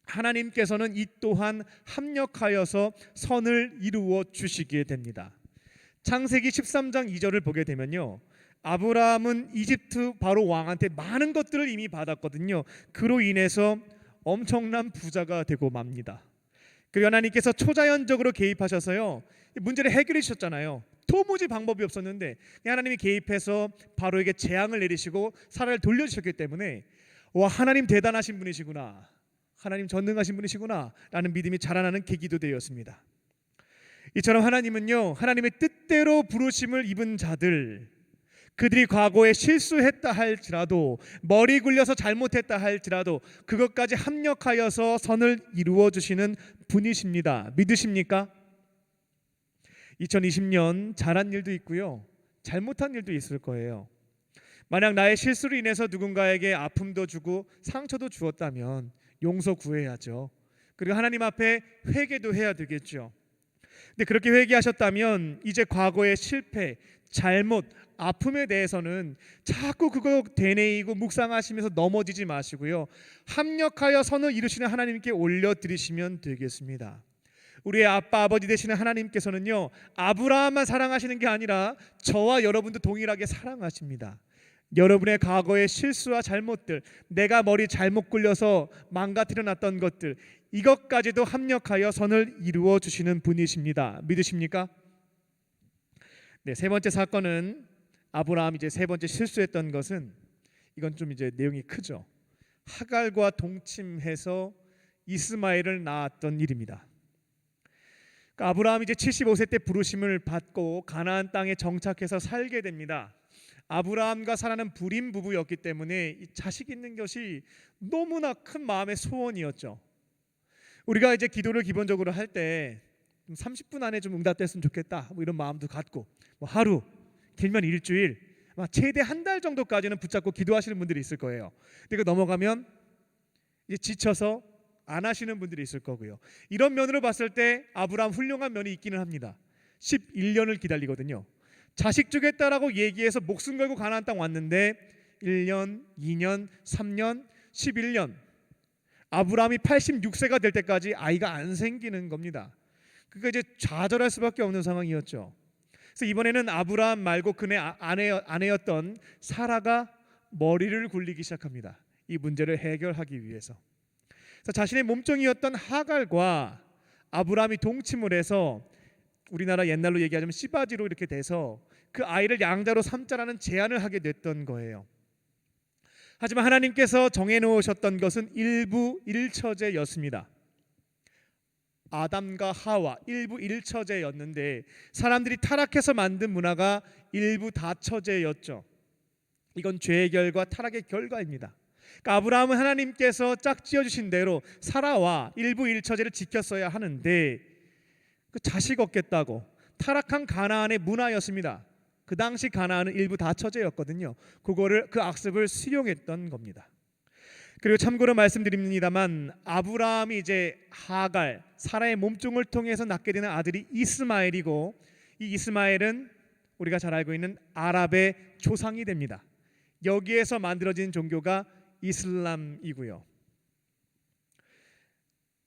하나님께서는 이 또한 합력하여서 선을 이루어 주시게 됩니다. 창세기 13장 2절을 보게 되면요, 아브라함은 이집트 바로 왕한테 많은 것들을 이미 받았거든요. 그로 인해서 엄청난 부자가 되고 맙니다. 그리고 하나님께서 초자연적으로 개입하셔서요, 문제를 해결해 주셨잖아요. 도무지 방법이 없었는데 하나님이 개입해서 바로에게 재앙을 내리시고 사라를 돌려주셨기 때문에, 와, 하나님 대단하신 분이시구나, 하나님 전능하신 분이시구나 라는 믿음이 자라나는 계기도 되었습니다. 이처럼 하나님은요, 하나님의 뜻대로 부르심을 입은 자들, 그들이 과거에 실수했다 할지라도, 머리 굴려서 잘못했다 할지라도 그것까지 합력하여서 선을 이루어 주시는 분이십니다. 믿으십니까? 2020년 잘한 일도 있고요, 잘못한 일도 있을 거예요. 만약 나의 실수로 인해서 누군가에게 아픔도 주고 상처도 주었다면 용서 구해야죠. 그리고 하나님 앞에 회개도 해야 되겠죠. 근데 그렇게 회개하셨다면 이제 과거의 실패, 잘못, 아픔에 대해서는 자꾸 그거 되뇌이고 묵상하시면서 넘어지지 마시고요, 합력하여 선을 이루시는 하나님께 올려드리시면 되겠습니다. 우리의 아빠 아버지 되시는 하나님께서는요, 아브라함만 사랑하시는 게 아니라 저와 여러분도 동일하게 사랑하십니다. 여러분의 과거의 실수와 잘못들, 내가 머리 잘못 굴려서 망가뜨려 놨던 것들, 이것까지도 합력하여 선을 이루어 주시는 분이십니다. 믿으십니까? 네, 세 번째 사건은 아브라함이 이제 세 번째 실수했던 것은, 이건 좀 이제 내용이 크죠. 하갈과 동침해서 이스마엘을 낳았던 일입니다. 그러니까 아브라함이 이제 75세 때 부르심을 받고 가나안 땅에 정착해서 살게 됩니다. 아브라함과 사라는 불임 부부였기 때문에 이 자식 있는 것이 너무나 큰 마음의 소원이었죠. 우리가 이제 기도를 기본적으로 할 때 30분 안에 좀 응답됐으면 좋겠다, 뭐 이런 마음도 갖고, 뭐 하루, 길면 일주일, 최대 한 달 정도까지는 붙잡고 기도하시는 분들이 있을 거예요. 근데 그 넘어가면 이제 지쳐서 안 하시는 분들이 있을 거고요. 이런 면으로 봤을 때 아브라함 훌륭한 면이 있기는 합니다. 11년을 기다리거든요. 자식 주겠다라고 얘기해서 목숨 걸고 가나안 땅 왔는데 1년, 2년, 3년, 11년, 아브라함이 86세가 될 때까지 아이가 안 생기는 겁니다. 그러니까 이제 좌절할 수밖에 없는 상황이었죠. 그래서 이번에는 아브라함 말고 그네 아내였던 사라가 머리를 굴리기 시작합니다. 이 문제를 해결하기 위해서. 그래서 자신의 몸종이었던 하갈과 아브라함이 동침을 해서 우리나라 옛날로 얘기하자면 씨바지로 이렇게 돼서 그 아이를 양자로 삼자라는 제안을 하게 됐던 거예요. 하지만 하나님께서 정해놓으셨던 것은 일부 일처제였습니다. 아담과 하와 일부 일처제였는데 사람들이 타락해서 만든 문화가 일부 다처제였죠. 이건 죄의 결과, 타락의 결과입니다. 그러니까 아브라함은 하나님께서 짝지어 주신 대로 사라와 일부 일처제를 지켰어야 하는데 그 자식 얻겠다고 타락한 가나안의 문화였습니다. 그 당시 가나안은 일부 다처제였거든요. 그 악습을 수용했던 겁니다. 그리고 참고로 말씀드립니다만 아브라함이 이제 하갈, 사라의 몸종을 통해서 낳게 되는 아들이 이스마엘이고, 이 이스마엘은 우리가 잘 알고 있는 아랍의 조상이 됩니다. 여기에서 만들어진 종교가 이슬람이고요.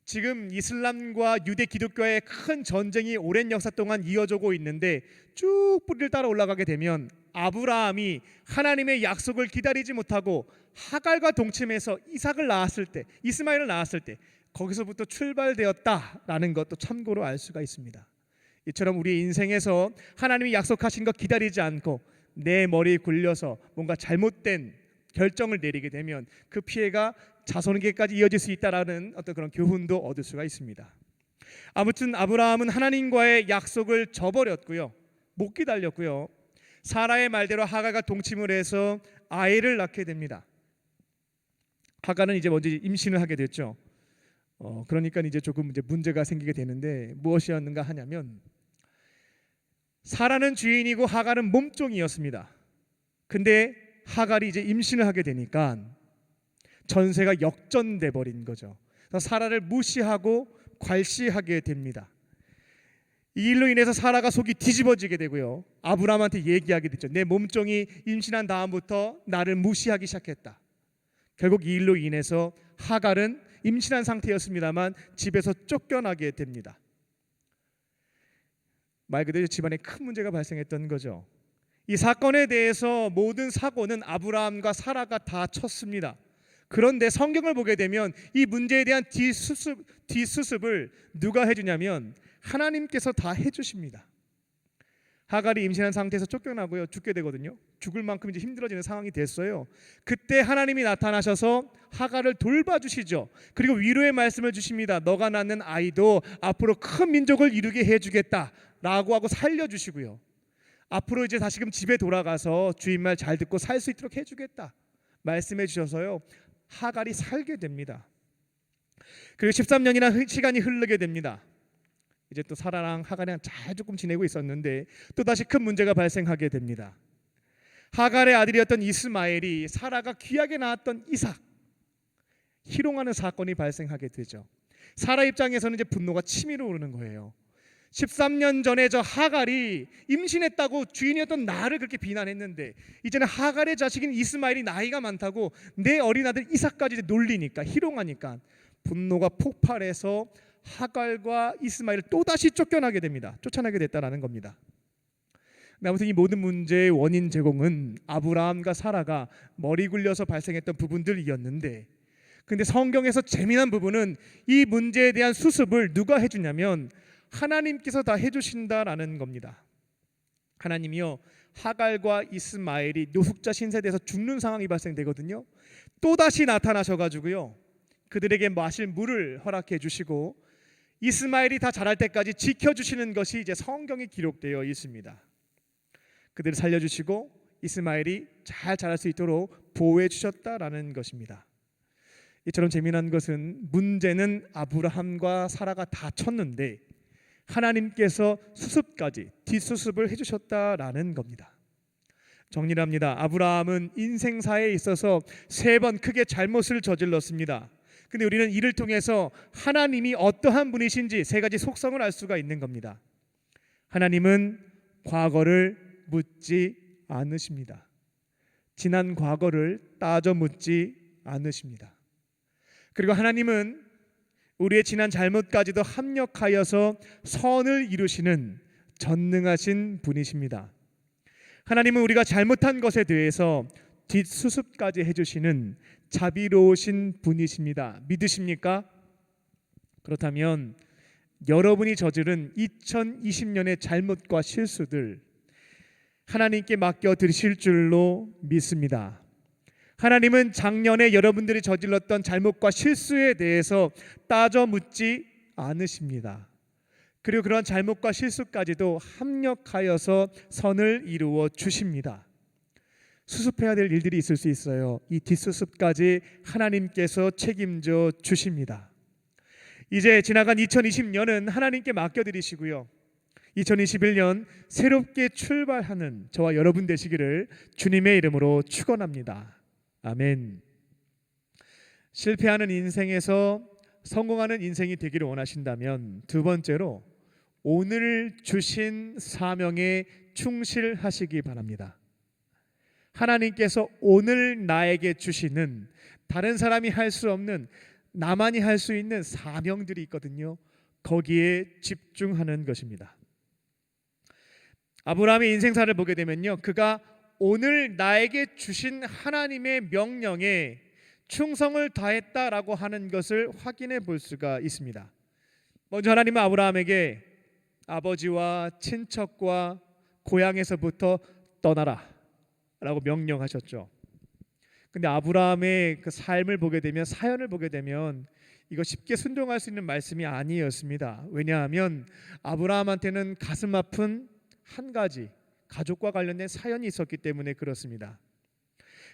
지금 이슬람과 유대 기독교의 큰 전쟁이 오랜 역사 동안 이어지고 있는데 쭉 뿌리를 따라 올라가게 되면 아브라함이 하나님의 약속을 기다리지 못하고 하갈과 동침해서 이삭을 낳았을 때, 이스마엘을 낳았을 때 거기서부터 출발되었다라는 것도 참고로 알 수가 있습니다. 이처럼 우리 인생에서 하나님이 약속하신 것 기다리지 않고 내 머리에 굴려서 뭔가 잘못된 결정을 내리게 되면 그 피해가 자손에게까지 이어질 수 있다라는 어떤 그런 교훈도 얻을 수가 있습니다. 아무튼 아브라함은 하나님과의 약속을 저버렸고요, 못 기다렸고요. 사라의 말대로 하갈과 동침을 해서 아이를 낳게 됩니다. 하갈은 이제 먼저 임신을 하게 됐죠. 그러니까 이제 조금 이제 문제가 생기게 되는데 무엇이었는가 하냐면 사라는 주인이고 하갈은 몸종이었습니다. 근데 하갈이 이제 임신을 하게 되니까 전세가 역전돼 버린 거죠. 사라를 무시하고 괄시하게 됩니다. 이 일로 인해서 사라가 속이 뒤집어지게 되고요, 아브라함한테 얘기하게 됐죠. 내 몸종이 임신한 다음부터 나를 무시하기 시작했다. 결국 이 일로 인해서 하갈은 임신한 상태였습니다만 집에서 쫓겨나게 됩니다. 말 그대로 집안에 큰 문제가 발생했던 거죠. 이 사건에 대해서 모든 사고는 아브라함과 사라가 다 쳤습니다. 그런데 성경을 보게 되면 이 문제에 대한 뒷수습을 누가 해주냐면 하나님께서 다 해주십니다. 하갈이 임신한 상태에서 쫓겨나고요, 죽게 되거든요. 죽을 만큼 이제 힘들어지는 상황이 됐어요. 그때 하나님이 나타나셔서 하갈을 돌봐주시죠. 그리고 위로의 말씀을 주십니다. 너가 낳는 아이도 앞으로 큰 민족을 이루게 해주겠다라고 하고 살려주시고요, 앞으로 이제 다시금 집에 돌아가서 주인 말 잘 듣고 살 수 있도록 해주겠다 말씀해 주셔서요, 하갈이 살게 됩니다. 그리고 13년이나 시간이 흐르게 됩니다. 이제 또 사라랑 하갈이랑 잘 조금 지내고 있었는데 또 다시 큰 문제가 발생하게 됩니다. 하갈의 아들이었던 이스마엘이 사라가 귀하게 낳았던 이삭, 희롱하는 사건이 발생하게 되죠. 사라 입장에서는 이제 분노가 치밀어 오르는 거예요. 13년 전에 저 하갈이 임신했다고 주인이었던 나를 그렇게 비난했는데 이제는 하갈의 자식인 이스마엘이 나이가 많다고 내 어린 아들 이삭까지 놀리니까, 희롱하니까 분노가 폭발해서 하갈과 이스마엘을 또다시 쫓겨나게 됩니다. 쫓아나게 됐다라는 겁니다. 아무튼 이 모든 문제의 원인 제공은 아브라함과 사라가 머리 굴려서 발생했던 부분들이었는데, 근데 성경에서 재미난 부분은 이 문제에 대한 수습을 누가 해주냐면 하나님께서 다 해주신다라는 겁니다. 하나님이요, 하갈과 이스마엘이 노숙자 신세대에서 죽는 상황이 발생되거든요. 또다시 나타나셔가지고요, 그들에게 마실 물을 허락해 주시고 이스마엘이 다 자랄 때까지 지켜주시는 것이 이제 성경에 기록되어 있습니다. 그들을 살려주시고 이스마엘이 잘 자랄 수 있도록 보호해 주셨다라는 것입니다. 이처럼 재미난 것은 문제는 아브라함과 사라가 다쳤는데 하나님께서 수습까지 뒷수습을 해주셨다라는 겁니다. 정리를 합니다. 아브라함은 인생사에 있어서 3번 크게 잘못을 저질렀습니다. 근데 우리는 이를 통해서 하나님이 어떠한 분이신지 3가지 속성을 알 수가 있는 겁니다. 하나님은 과거를 묻지 않으십니다. 지난 과거를 따져 묻지 않으십니다. 그리고 하나님은 우리의 지난 잘못까지도 합력하여서 선을 이루시는 전능하신 분이십니다. 하나님은 우리가 잘못한 것에 대해서 뒷수습까지 해주시는 자비로우신 분이십니다. 믿으십니까? 그렇다면 여러분이 저지른 2020년의 잘못과 실수들 하나님께 맡겨 드리실 줄로 믿습니다. 하나님은 작년에 여러분들이 저질렀던 잘못과 실수에 대해서 따져 묻지 않으십니다. 그리고 그런 잘못과 실수까지도 합력하여서 선을 이루어 주십니다. 수습해야 될 일들이 있을 수 있어요. 이 뒷수습까지 하나님께서 책임져 주십니다. 이제 지나간 2020년은 하나님께 맡겨드리시고요, 2021년 새롭게 출발하는 저와 여러분 되시기를 주님의 이름으로 축원합니다. 아멘. 실패하는 인생에서 성공하는 인생이 되기를 원하신다면, 2번째로 오늘 주신 사명에 충실하시기 바랍니다. 하나님께서 오늘 나에게 주시는 다른 사람이 할 수 없는, 나만이 할 수 있는 사명들이 있거든요. 거기에 집중하는 것입니다. 아브라함의 인생사를 보게 되면요, 그가 오늘 나에게 주신 하나님의 명령에 충성을 다했다라고 하는 것을 확인해 볼 수가 있습니다. 먼저 하나님은 아브라함에게 아버지와 친척과 고향에서부터 떠나라 라고 명령하셨죠. 근데 아브라함의 그 삶을 보게 되면, 사연을 보게 되면 이거 쉽게 순종할 수 있는 말씀이 아니었습니다. 왜냐하면 아브라함한테는 가슴 아픈 한 가지 가족과 관련된 사연이 있었기 때문에 그렇습니다.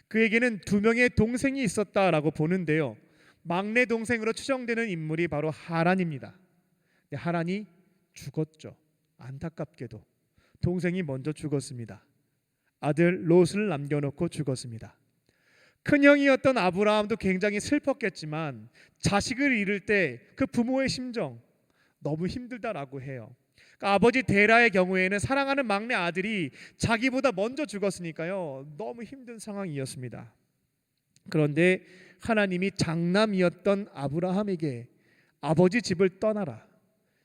그에게는 2명의 동생이 있었다라고 보는데요, 막내 동생으로 추정되는 인물이 바로 하란입니다. 하란이 죽었죠. 안타깝게도 동생이 먼저 죽었습니다. 아들 롯을 남겨놓고 죽었습니다. 큰형이었던 아브라함도 굉장히 슬펐겠지만 자식을 잃을 때 그 부모의 심정 너무 힘들다라고 해요. 그러니까 아버지 데라의 경우에는 사랑하는 막내 아들이 자기보다 먼저 죽었으니까요, 너무 힘든 상황이었습니다. 그런데 하나님이 장남이었던 아브라함에게 아버지 집을 떠나라,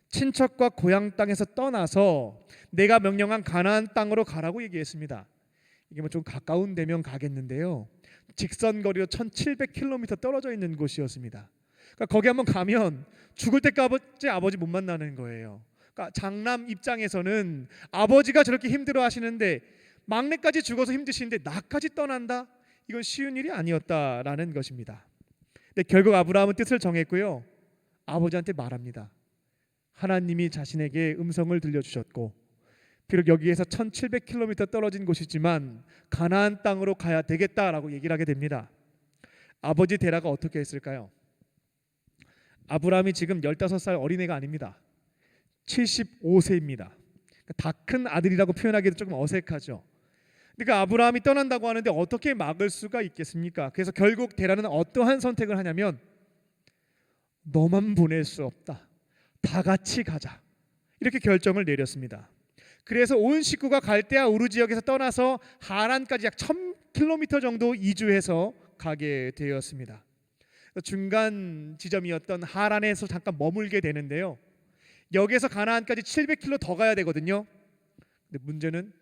친척과 고향 땅에서 떠나서 내가 명령한 가나안 땅으로 가라고 얘기했습니다. 이게 뭐 좀 가까운 데면 가겠는데요, 직선거리로 1700km 떨어져 있는 곳이었습니다. 그러니까 거기 한번 가면 죽을 때까지 아버지 못 만나는 거예요. 그러니까 장남 입장에서는 아버지가 저렇게 힘들어 하시는데 막내까지 죽어서 힘드시는데 나까지 떠난다? 이건 쉬운 일이 아니었다라는 것입니다. 근데 결국 아브라함은 뜻을 정했고요, 아버지한테 말합니다. 하나님이 자신에게 음성을 들려주셨고 비록 여기에서 1700km 떨어진 곳이지만 가나안 땅으로 가야 되겠다라고 얘기를 하게 됩니다. 아버지 데라가 어떻게 했을까요? 아브라함이 지금 15살 어린애가 아닙니다. 75세입니다. 다 큰 아들이라고 표현하기도 조금 어색하죠. 그러니까 아브라함이 떠난다고 하는데 어떻게 막을 수가 있겠습니까? 그래서 결국 데라는 어떠한 선택을 하냐면, 너만 보낼 수 없다, 다 같이 가자, 이렇게 결정을 내렸습니다. 그래서 온 식구가 갈대아 우르 지역에서 떠나서 하란까지 약 1000km 정도 이주해서 가게 되었습니다. 중간 지점이었던 하란에서 잠깐 머물게 되는데요, 여기에서 가나안까지 700km 더 가야 되거든요. 근데 문제는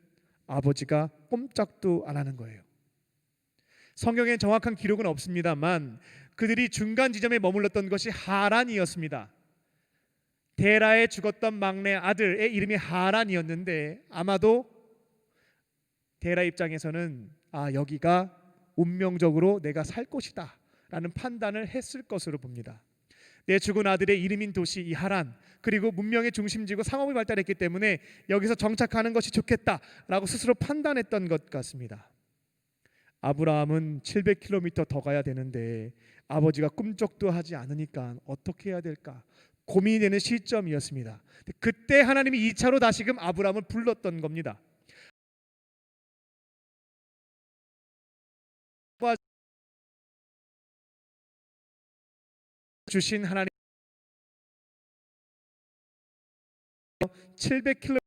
아버지가 꼼짝도 안 하는 거예요. 성경엔 정확한 기록은 없습니다만 그들이 중간 지점에 머물렀던 것이 하란이었습니다. 데라의 죽었던 막내 아들의 이름이 하란이었는데 아마도 데라 입장에서는 여기가 운명적으로 내가 살 것이다 라는 판단을 했을 것으로 봅니다. 내 죽은 아들의 이름인 도시 이 하란, 그리고 문명의 중심지고 상업이 발달했기 때문에 여기서 정착하는 것이 좋겠다라고 스스로 판단했던 것 같습니다. 아브라함은 700km 더 가야 되는데 아버지가 꿈쩍도 하지 않으니까 어떻게 해야 될까 고민이 되는 시점이었습니다. 그때 하나님이 2차로 다시금 아브라함을 불렀던 겁니다. 주신 하나님 700km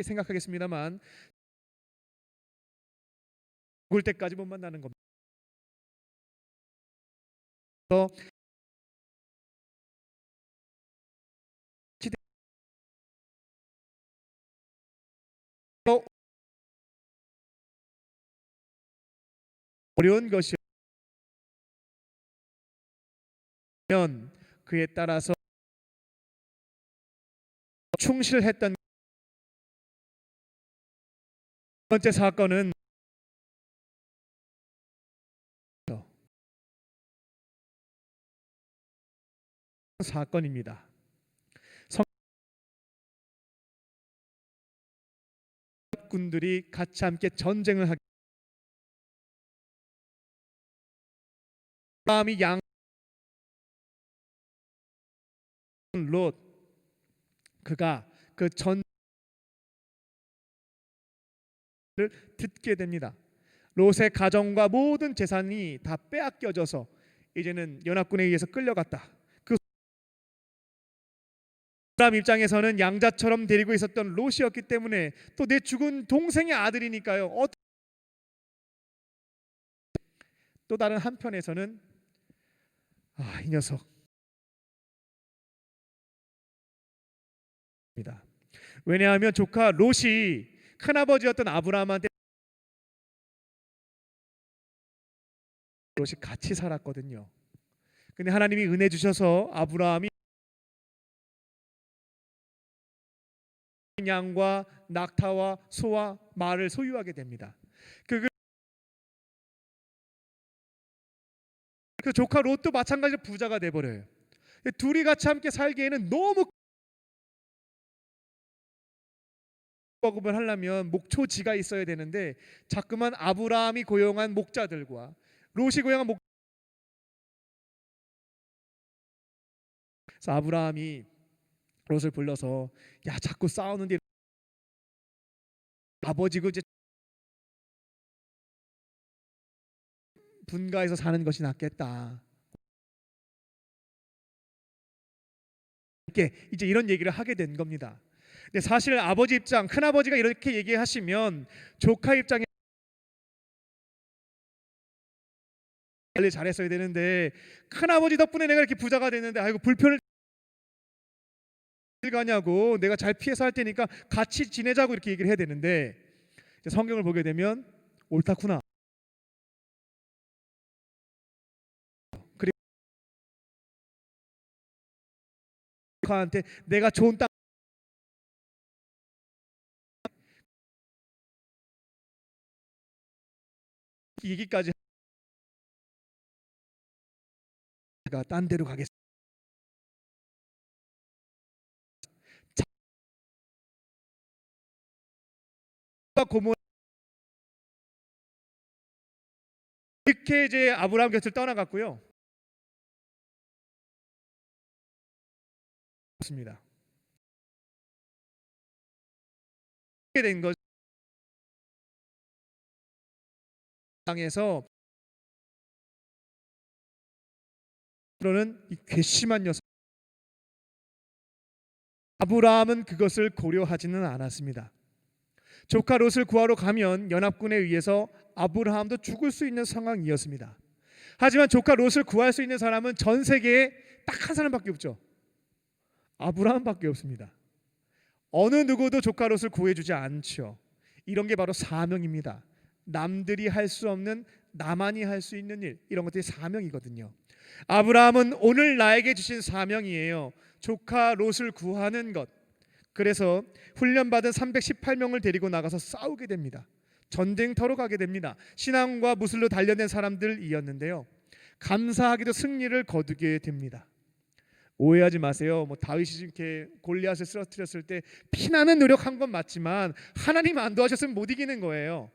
생각하겠습니다만 죽을 때까지 못 만나는 겁니다. 어려운 것이면 그에 따라서 충실했던 첫 번째 사건은 사건입니다. 군들이 같이 함께 전쟁을 하기 아브라함이 양 롯 그가 그 전을 듣게 됩니다. 롯의 가정과 모든 재산이 다 빼앗겨져서 이제는 연합군에 의해서 끌려갔다. 그 아브라함 입장에서는 양자처럼 데리고 있었던 롯이었기 때문에 또 내 죽은 동생의 아들이니까요. 또 다른 한편에서는 이 녀석 왜냐하면 조카 롯이 큰아버지였던 아브라함한테 롯이 같이 살았거든요. 근데 하나님이 은혜 주셔서 아브라함이 양과 낙타와 소와 말을 소유하게 됩니다. 그 조카 롯도 마찬가지로 부자가 돼버려요. 둘이 같이 함께 살기에는 너무 먹음을 하려면 목초지가 있어야 되는데 자꾸만 아브라함이 고용한 목자들과 롯이 고용한 그래서 아브라함이 롯을 불러서 야 자꾸 싸우는데 아버지고 이제 분가해서 사는 것이 낫겠다. 이제 이런 얘기를 하게 된 겁니다. 근데 사실 아버지 입장, 큰아버지가 이렇게 얘기하시면 조카 입장에 관리 잘했어야 되는데 큰아버지 덕분에 내가 이렇게 부자가 됐는데 아이고 불편을 가냐고 내가 잘 피해서 할 테니까 같이 지내자고 이렇게 얘기를 해야 되는데 성경을 보게 되면 옳다구나. 그리고 조카한테 내가 좋은 땅 얘기까지 제가 딴 데로 가겠습니다. 고모 이렇게 이제 아브라함 곁을 떠나갔고요. 없습니다. 이렇게 된 것. 땅에서 그러는 이 괘씸한 녀석 아브라함은 그것을 고려하지는 않았습니다. 조카 롯을 구하러 가면 연합군에 의해서 아브라함도 죽을 수 있는 상황이었습니다. 하지만 조카 롯을 구할 수 있는 사람은 전 세계에 딱 한 사람밖에 없죠. 아브라함밖에 없습니다. 어느 누구도 조카 롯을 구해주지 않죠. 이런 게 바로 사명입니다. 남들이 할 수 없는 나만이 할 수 있는 일, 이런 것들이 사명이거든요. 아브라함은 오늘 나에게 주신 사명이에요. 조카 롯을 구하는 것. 그래서 훈련받은 318명을 데리고 나가서 싸우게 됩니다. 전쟁터로 가게 됩니다. 신앙과 무술로 단련된 사람들이었는데요. 감사하게도 승리를 거두게 됩니다. 오해하지 마세요. 다윗이 이렇게 골리앗을 쓰러뜨렸을 때 피나는 노력한 건 맞지만 하나님 안 도와주셨으면 못 이기는 거예요.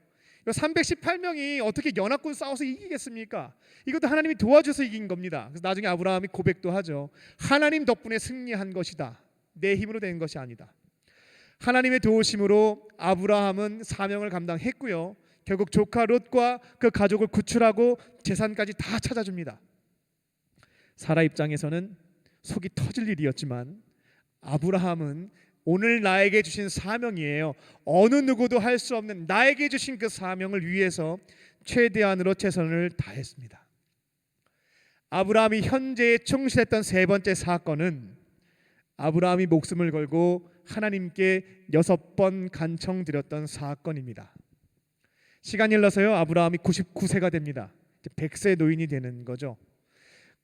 318명이 어떻게 연합군 싸워서 이기겠습니까? 이것도 하나님이 도와줘서 이긴 겁니다. 그래서 나중에 아브라함이 고백도 하죠. 하나님 덕분에 승리한 것이다. 내 힘으로 된 것이 아니다. 하나님의 도우심으로 아브라함은 사명을 감당했고요. 결국 조카 롯과 그 가족을 구출하고 재산까지 다 찾아줍니다. 사라 입장에서는 속이 터질 일이었지만 아브라함은 오늘 나에게 주신 사명이에요. 어느 누구도 할 수 없는 나에게 주신 그 사명을 위해서 최대한으로 최선을 다했습니다. 아브라함이 현재에 충실했던 세 번째 사건은 아브라함이 목숨을 걸고 하나님께 6번 간청드렸던 사건입니다. 시간이 흘러서요. 아브라함이 99세가 됩니다. 100세 노인이 되는 거죠.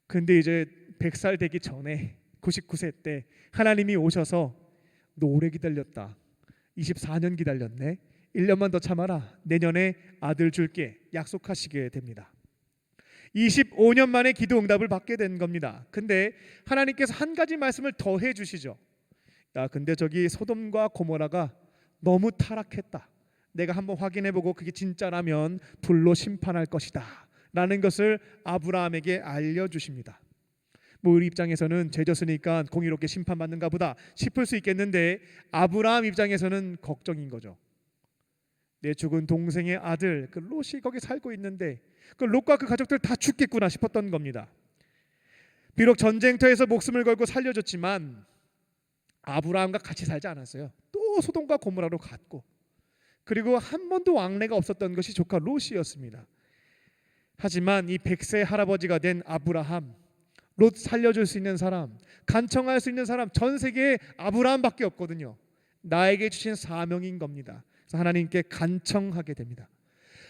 근데 이제 100살 되기 전에 99세 때 하나님이 오셔서 너 오래 기다렸다. 24년 기다렸네. 1년만 더 참아라. 내년에 아들 줄게. 약속하시게 됩니다. 25년 만에 기도 응답을 받게 된 겁니다. 근데 하나님께서 한 가지 말씀을 더 해주시죠. 야, 근데 저기 소돔과 고모라가 너무 타락했다. 내가 한번 확인해보고 그게 진짜라면 불로 심판할 것이다 라는 것을 아브라함에게 알려주십니다. 우리 입장에서는 죄 졌으니까 공의롭게 심판받는가 보다 싶을 수 있겠는데 아브라함 입장에서는 걱정인 거죠. 내 죽은 동생의 아들 그 롯이 거기 살고 있는데 그 롯과 그 가족들 다 죽겠구나 싶었던 겁니다. 비록 전쟁터에서 목숨을 걸고 살려줬지만 아브라함과 같이 살지 않았어요. 또 소돔과 고모라로 갔고, 그리고 한 번도 왕래가 없었던 것이 조카 롯이었습니다. 하지만 이 100세 할아버지가 된 아브라함, 롯 살려줄 수 있는 사람, 간청할 수 있는 사람 전 세계에 아브라함밖에 없거든요. 나에게 주신 사명인 겁니다. 그래서 하나님께 간청하게 됩니다.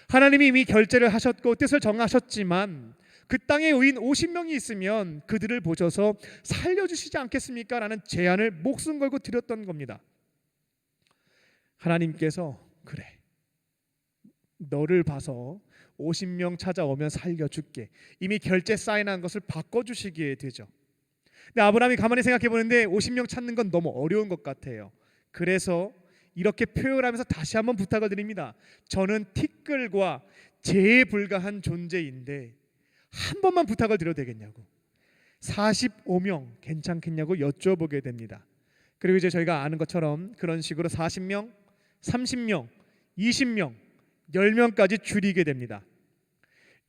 하나님이 이미 결제를 하셨고 뜻을 정하셨지만 그 땅에 의인 50명이 있으면 그들을 보셔서 살려주시지 않겠습니까? 라는 제안을 목숨 걸고 드렸던 겁니다. 하나님께서 그래, 너를 봐서 50명 찾아오면 살려줄게. 이미 결제 사인한 것을 바꿔주시게 되죠. 근데 아브라함이 가만히 생각해 보는데 50명 찾는 건 너무 어려운 것 같아요. 그래서 이렇게 표현하면서 다시 한번 부탁을 드립니다. 저는 티끌과 재에 불과한 존재인데 한 번만 부탁을 드려도 되겠냐고, 45명 괜찮겠냐고 여쭤보게 됩니다. 그리고 이제 저희가 아는 것처럼 그런 식으로 40명, 30명, 20명, 10명까지 줄이게 됩니다.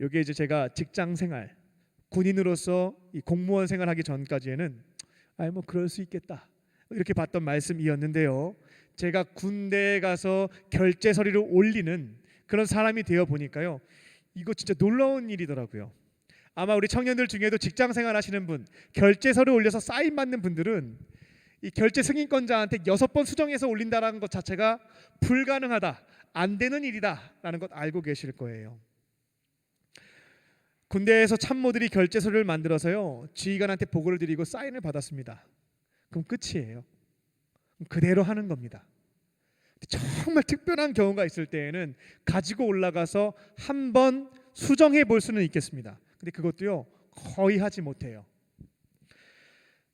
이게 이제 제가 직장 생활, 군인으로서 이 공무원 생활하기 전까지에는 뭐 그럴 수 있겠다 이렇게 봤던 말씀이었는데요. 제가 군대에 가서 결제 서류를 올리는 그런 사람이 되어 보니까요, 이거 진짜 놀라운 일이더라고요. 아마 우리 청년들 중에도 직장 생활 하시는 분, 결제 서류 올려서 사인 받는 분들은 이 결제 승인권자한테 6번 수정해서 올린다는 것 자체가 불가능하다, 안 되는 일이다라는 것 알고 계실 거예요. 군대에서 참모들이 결제 서류를 만들어서요, 지휘관한테 보고를 드리고 사인을 받았습니다. 그럼 끝이에요. 그대로 하는 겁니다. 정말 특별한 경우가 있을 때에는 가지고 올라가서 한번 수정해 볼 수는 있겠습니다. 근데 그것도요 거의 하지 못해요.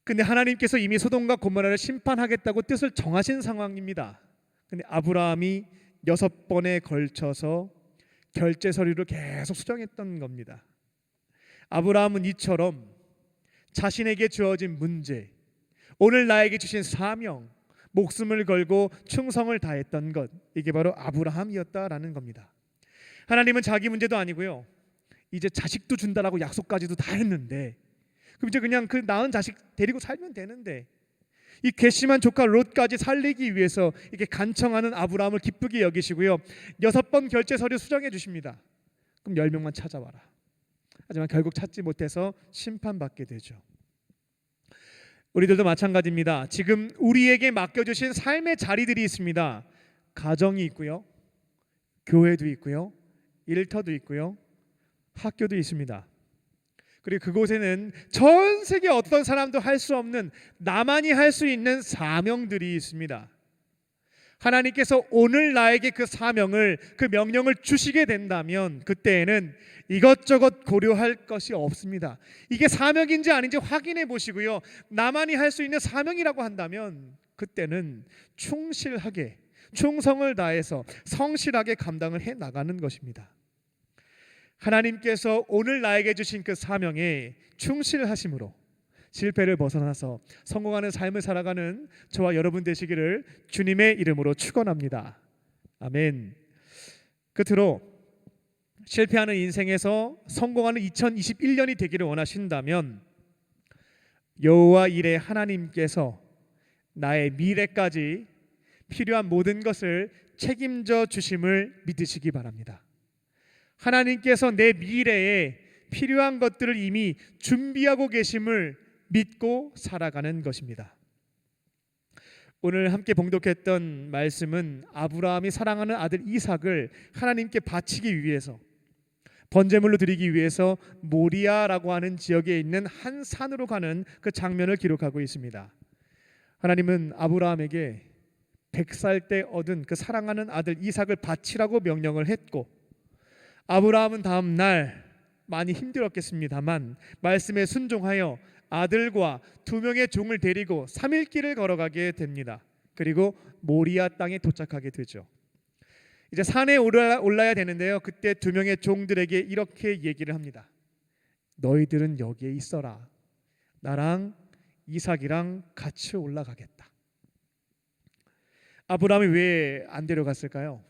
근데 하나님께서 이미 소돔과 고모라를 심판하겠다고 뜻을 정하신 상황입니다. 근데 아브라함이 6번에 걸쳐서 결제 서류를 계속 수정했던 겁니다. 아브라함은 이처럼 자신에게 주어진 문제, 오늘 나에게 주신 사명, 목숨을 걸고 충성을 다했던 것, 이게 바로 아브라함이었다라는 겁니다. 하나님은 자기 문제도 아니고요, 이제 자식도 준다라고 약속까지도 다 했는데, 그럼 이제 그냥 그 낳은 자식 데리고 살면 되는데 이 괘씸한 조카 롯까지 살리기 위해서 이렇게 간청하는 아브라함을 기쁘게 여기시고요, 6번 결제 서류 수정해 주십니다. 그럼 10명만 찾아와라. 하지만 결국 찾지 못해서 심판받게 되죠. 우리들도 마찬가지입니다. 지금 우리에게 맡겨주신 삶의 자리들이 있습니다. 가정이 있고요, 교회도 있고요, 일터도 있고요, 학교도 있습니다. 그리고 그곳에는 전 세계 어떤 사람도 할 수 없는, 나만이 할 수 있는 사명들이 있습니다. 하나님께서 오늘 나에게 그 사명을, 그 명령을 주시게 된다면 그때에는 이것저것 고려할 것이 없습니다. 이게 사명인지 아닌지 확인해 보시고요, 나만이 할 수 있는 사명이라고 한다면 그때는 충실하게, 충성을 다해서 성실하게 감당을 해 나가는 것입니다. 하나님께서 오늘 나에게 주신 그 사명에 충실하심으로 실패를 벗어나서 성공하는 삶을 살아가는 저와 여러분 되시기를 주님의 이름으로 축원합니다. 아멘. 끝으로 실패하는 인생에서 성공하는 2021년이 되기를 원하신다면 여호와 이레 하나님께서 나의 미래까지 필요한 모든 것을 책임져 주심을 믿으시기 바랍니다. 하나님께서 내 미래에 필요한 것들을 이미 준비하고 계심을 믿고 살아가는 것입니다. 오늘 함께 봉독했던 말씀은 아브라함이 사랑하는 아들 이삭을 하나님께 바치기 위해서, 번제물로 드리기 위해서 모리아라고 하는 지역에 있는 한 산으로 가는 그 장면을 기록하고 있습니다. 하나님은 아브라함에게 100살 때 얻은 그 사랑하는 아들 이삭을 바치라고 명령을 했고, 아브라함은 다음 날 많이 힘들었겠습니다만 말씀에 순종하여 아들과 2명의 종을 데리고 3일 길을 걸어가게 됩니다. 그리고 모리아 땅에 도착하게 되죠. 이제 산에 올라야 되는데요, 그때 2명의 종들에게 이렇게 얘기를 합니다. 너희들은 여기에 있어라. 나랑 이삭이랑 같이 올라가겠다. 아브라함이 왜 안 데려갔을까요?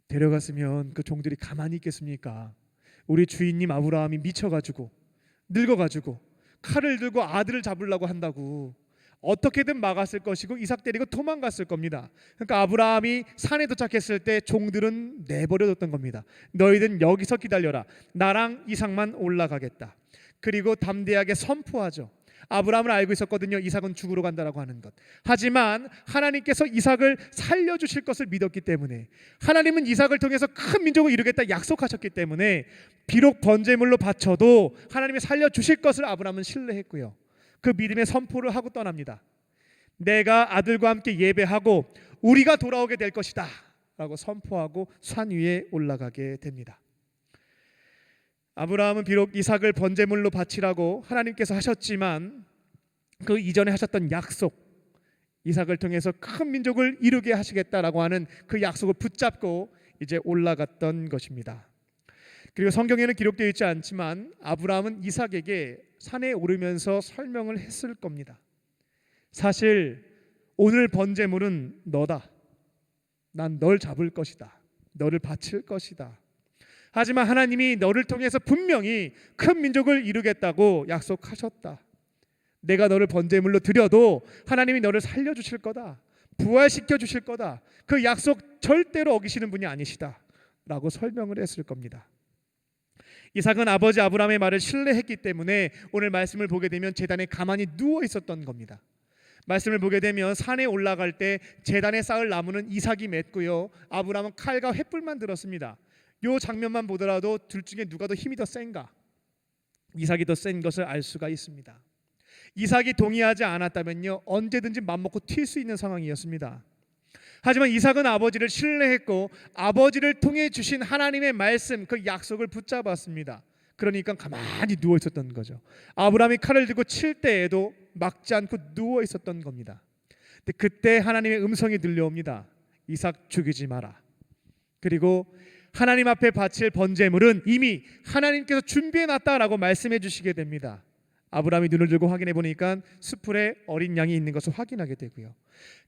데려갔으면 그 종들이 가만히 있겠습니까? 우리 주인님 아브라함이 미쳐가지고 늙어가지고 칼을 들고 아들을 잡으려고 한다고 어떻게든 막았을 것이고 이삭 데리고 도망갔을 겁니다. 그러니까 아브라함이 산에 도착했을 때 종들은 내버려뒀던 겁니다. 너희들은 여기서 기다려라. 나랑 이삭만 올라가겠다. 그리고 담대하게 선포하죠. 아브라함은 알고 있었거든요. 이삭은 죽으러 간다라고 하는 것. 하지만 하나님께서 이삭을 살려주실 것을 믿었기 때문에, 하나님은 이삭을 통해서 큰 민족을 이루겠다 약속하셨기 때문에 비록 번제물로 바쳐도 하나님이 살려주실 것을 아브라함은 신뢰했고요, 그 믿음의 선포를 하고 떠납니다. 내가 아들과 함께 예배하고 우리가 돌아오게 될 것이다 라고 선포하고 산 위에 올라가게 됩니다. 아브라함은 비록 이삭을 번제물로 바치라고 하나님께서 하셨지만 그 이전에 하셨던 약속, 이삭을 통해서 큰 민족을 이루게 하시겠다라고 하는 그 약속을 붙잡고 이제 올라갔던 것입니다. 그리고 성경에는 기록되어 있지 않지만 아브라함은 이삭에게 산에 오르면서 설명을 했을 겁니다. 사실 오늘 번제물은 너다. 난 널 잡을 것이다. 너를 바칠 것이다. 하지만 하나님이 너를 통해서 분명히 큰 민족을 이루겠다고 약속하셨다. 내가 너를 번제물로 드려도 하나님이 너를 살려주실 거다. 부활시켜 주실 거다. 그 약속 절대로 어기시는 분이 아니시다 라고 설명을 했을 겁니다. 이삭은 아버지 아브라함의 말을 신뢰했기 때문에 오늘 말씀을 보게 되면 제단에 가만히 누워 있었던 겁니다. 말씀을 보게 되면 산에 올라갈 때 제단에 쌓을 나무는 이삭이 맸고요, 아브라함은 칼과 횃불만 들었습니다. 이 장면만 보더라도 둘 중에 누가 더 힘이 더 센가? 이삭이 더 센 것을 알 수가 있습니다. 이삭이 동의하지 않았다면요, 언제든지 맘먹고 튈 수 있는 상황이었습니다. 하지만 이삭은 아버지를 신뢰했고 아버지를 통해 주신 하나님의 말씀, 그 약속을 붙잡았습니다. 그러니까 가만히 누워 있었던 거죠. 아브라함이 칼을 들고 칠 때에도 막지 않고 누워 있었던 겁니다. 근데 그때 하나님의 음성이 들려옵니다. 이삭 죽이지 마라. 그리고 하나님 앞에 바칠 번제물은 이미 하나님께서 준비해 놨다라고 말씀해 주시게 됩니다. 아브라함이 눈을 들고 확인해 보니까 수풀에 어린 양이 있는 것을 확인하게 되고요,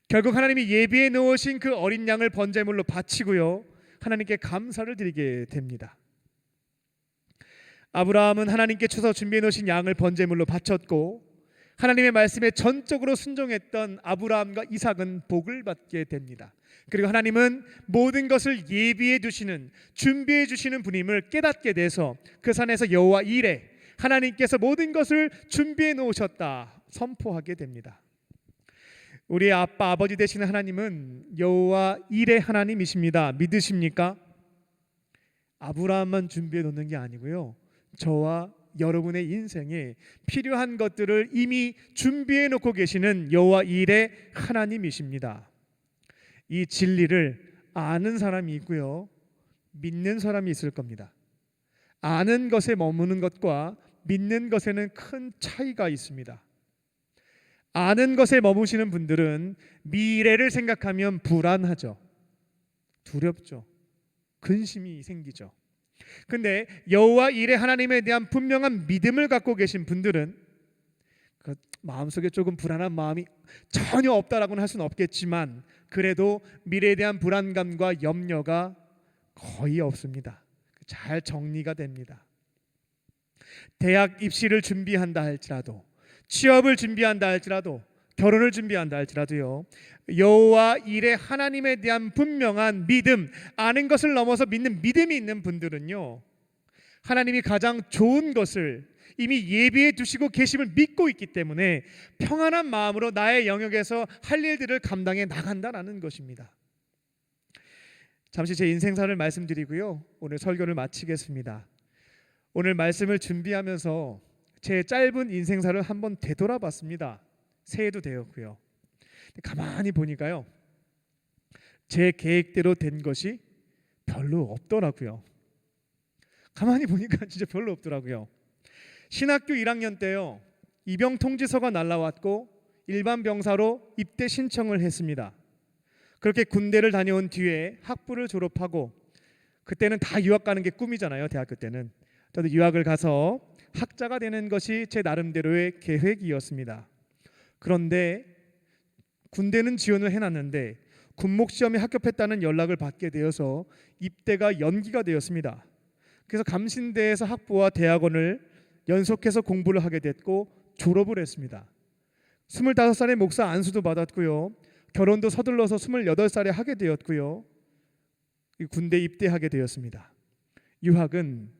결국 하나님이 예비해 놓으신 그 어린 양을 번제물로 바치고요, 하나님께 감사를 드리게 됩니다. 아브라함은 하나님께 주서 준비해 놓으신 양을 번제물로 바쳤고 하나님의 말씀에 전적으로 순종했던 아브라함과 이삭은 복을 받게 됩니다. 그리고 하나님은 모든 것을 예비해 두시는, 준비해 주시는 분임을 깨닫게 돼서 그 산에서 여호와 이레, 하나님께서 모든 것을 준비해 놓으셨다 선포하게 됩니다. 우리의 아빠 아버지 되시는 하나님은 여호와 이레 하나님이십니다. 믿으십니까? 아브라함만 준비해 놓는 게 아니고요, 저와 여러분의 인생에 필요한 것들을 이미 준비해 놓고 계시는 여호와 일의 하나님이십니다. 이 진리를 아는 사람이 있고요, 믿는 사람이 있을 겁니다. 아는 것에 머무는 것과 믿는 것에는 큰 차이가 있습니다. 아는 것에 머무시는 분들은 미래를 생각하면 불안하죠. 두렵죠. 근심이 생기죠. 근데 여호와 일의 하나님에 대한 분명한 믿음을 갖고 계신 분들은 그 마음속에 조금 불안한 마음이 전혀 없다라고는 할 수는 없겠지만 그래도 미래에 대한 불안감과 염려가 거의 없습니다. 잘 정리가 됩니다. 대학 입시를 준비한다 할지라도, 취업을 준비한다 할지라도, 결혼을 준비한다 할지라도요, 여호와 일의 하나님에 대한 분명한 믿음, 아는 것을 넘어서 믿는 믿음이 있는 분들은요, 하나님이 가장 좋은 것을 이미 예비해 두시고 계심을 믿고 있기 때문에 평안한 마음으로 나의 영역에서 할 일들을 감당해 나간다라는 것입니다. 잠시 제 인생사를 말씀드리고요, 오늘 설교를 마치겠습니다. 오늘 말씀을 준비하면서 제 짧은 인생사를 한번 되돌아봤습니다. 새해도 되었고요. 가만히 보니까요, 제 계획대로 된 것이 별로 없더라고요. 가만히 보니까 진짜 별로 없더라고요. 신학교 1학년 때요, 입영 통지서가 날라왔고 일반 병사로 입대 신청을 했습니다. 그렇게 군대를 다녀온 뒤에 학부를 졸업하고, 그때는 다 유학 가는 게 꿈이잖아요. 대학교 때는. 저도 유학을 가서 학자가 되는 것이 제 나름대로의 계획이었습니다. 그런데 군대는 지원을 해놨는데 군목시험에 합격했다는 연락을 받게 되어서 입대가 연기가 되었습니다. 그래서 감신대에서 학부와 대학원을 연속해서 공부를 하게 됐고 졸업을 했습니다. 25살에 목사 안수도 받았고요, 결혼도 서둘러서 28살에 하게 되었고요, 군대 입대하게 되었습니다. 유학은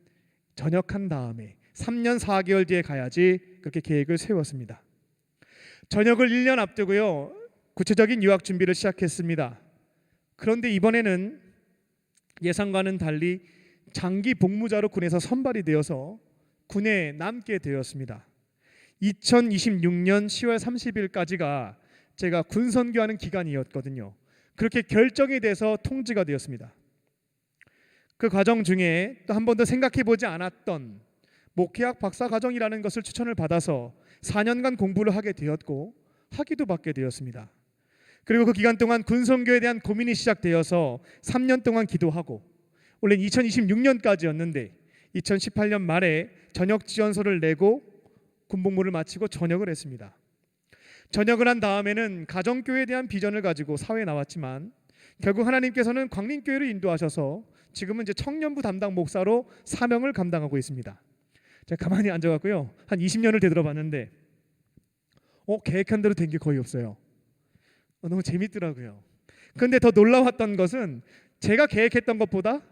전역한 다음에 3년 4개월 뒤에 가야지 그렇게 계획을 세웠습니다. 전역을 1년 앞두고요, 구체적인 유학 준비를 시작했습니다. 그런데 이번에는 예상과는 달리 장기 복무자로 군에서 선발이 되어서 군에 남게 되었습니다. 2026년 10월 30일까지가 제가 군 선교하는 기간이었거든요. 그렇게 결정이 돼서 통지가 되었습니다. 그 과정 중에 또 한 번도 생각해 보지 않았던 목회학 박사 과정이라는 것을 추천을 받아서 4년간 공부를 하게 되었고 학위도 받게 되었습니다. 그리고 그 기간 동안 군 선교에 대한 고민이 시작되어서 3년 동안 기도하고, 원래 2026년까지였는데 2018년 말에 전역 지원서를 내고 군복무를 마치고 전역을 했습니다. 전역을 한 다음에는 가정교회에 대한 비전을 가지고 사회에 나왔지만 결국 하나님께서는 광림교회를 인도하셔서 지금은 이제 청년부 담당 목사로 사명을 감당하고 있습니다. 제가 가만히 앉아갖고요, 한 20년을 되돌아봤는데 계획한 대로 된 게 거의 없어요. 너무 재밌더라고요. 그런데 더 놀라웠던 것은 제가 계획했던 것보다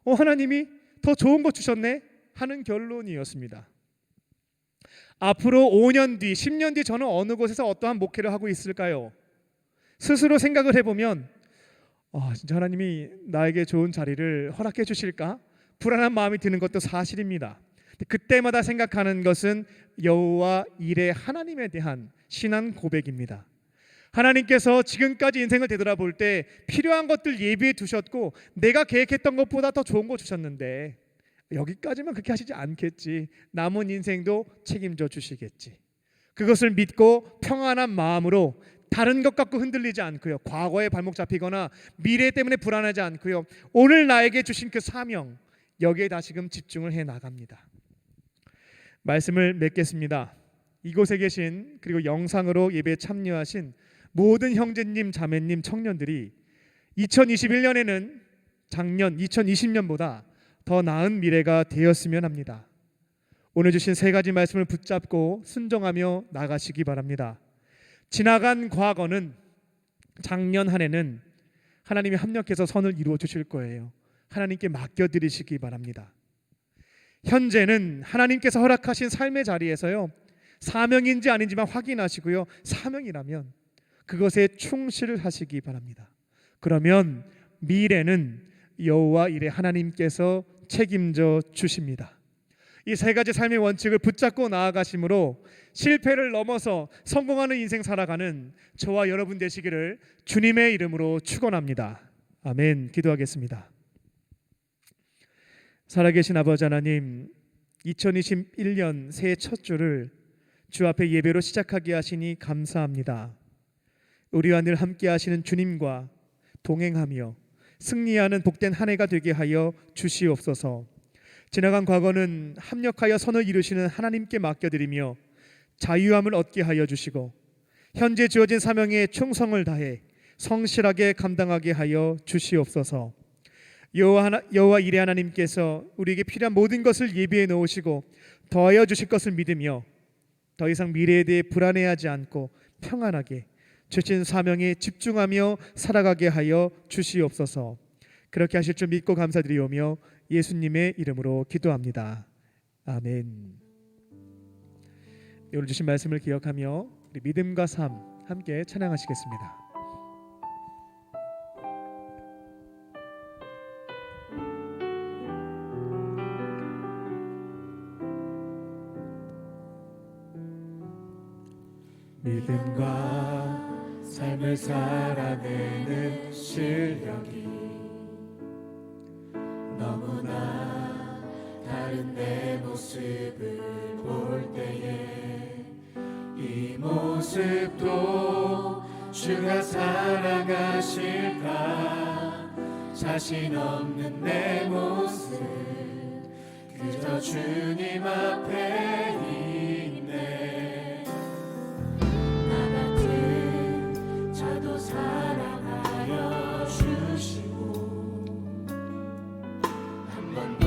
하나님이 더 좋은 거 주셨네 하는 결론이었습니다. 앞으로 5년 뒤, 10년 뒤 저는 어느 곳에서 어떠한 목회를 하고 있을까요? 스스로 생각을 해보면 진짜 하나님이 나에게 좋은 자리를 허락해 주실까? 불안한 마음이 드는 것도 사실입니다. 그때마다 생각하는 것은 여호와 일의 하나님에 대한 신앙 고백입니다. 하나님께서 지금까지 인생을 되돌아볼 때 필요한 것들 예비해 두셨고 내가 계획했던 것보다 더 좋은 거 주셨는데 여기까지만 그렇게 하시지 않겠지, 남은 인생도 책임져 주시겠지, 그것을 믿고 평안한 마음으로 다른 것 갖고 흔들리지 않고요, 과거에 발목 잡히거나 미래 때문에 불안하지 않고요, 오늘 나에게 주신 그 사명, 여기에 다시금 집중을 해 나갑니다. 말씀을 맺겠습니다. 이곳에 계신, 그리고 영상으로 예배에 참여하신 모든 형제님, 자매님, 청년들이 2021년에는 작년 2020년보다 더 나은 미래가 되었으면 합니다. 오늘 주신 세 가지 말씀을 붙잡고 순종하며 나가시기 바랍니다. 지나간 과거는, 작년 한 해는 하나님이 합력해서 선을 이루어 주실 거예요. 하나님께 맡겨드리시기 바랍니다. 현재는 하나님께서 허락하신 삶의 자리에서요, 사명인지 아닌지만 확인하시고요, 사명이라면 그것에 충실하시기 바랍니다. 그러면 미래는 여호와 일의 하나님께서 책임져 주십니다. 이 세 가지 삶의 원칙을 붙잡고 나아가심으로 실패를 넘어서 성공하는 인생 살아가는 저와 여러분 되시기를 주님의 이름으로 축원합니다. 아멘. 기도하겠습니다. 살아계신 아버지 하나님, 2021년 새해 첫 주를 주 앞에 예배로 시작하게 하시니 감사합니다. 우리와 늘 함께 하시는 주님과 동행하며 승리하는 복된 한 해가 되게 하여 주시옵소서. 지나간 과거는 합력하여 선을 이루시는 하나님께 맡겨드리며 자유함을 얻게 하여 주시고 현재 주어진 사명에 충성을 다해 성실하게 감당하게 하여 주시옵소서. 여호와 이레 하나님께서 우리에게 필요한 모든 것을 예비해 놓으시고 더하여 주실 것을 믿으며 더 이상 미래에 대해 불안해하지 않고 평안하게 주신 사명에 집중하며 살아가게 하여 주시옵소서. 그렇게 하실 줄 믿고 감사드리오며 예수님의 이름으로 기도합니다. 아멘. 오늘 주신 말씀을 기억하며 우리 믿음과 삶 함께 찬양하시겠습니다. 믿음과 삶을 살아내는 실력이 너무나 다른 내 모습을 볼 때에 이 모습도 주가 사랑하실까 자신 없는 내 모습 그저 주님 앞에 있네. 나 같은 저도 사랑하여 주시고 한 번도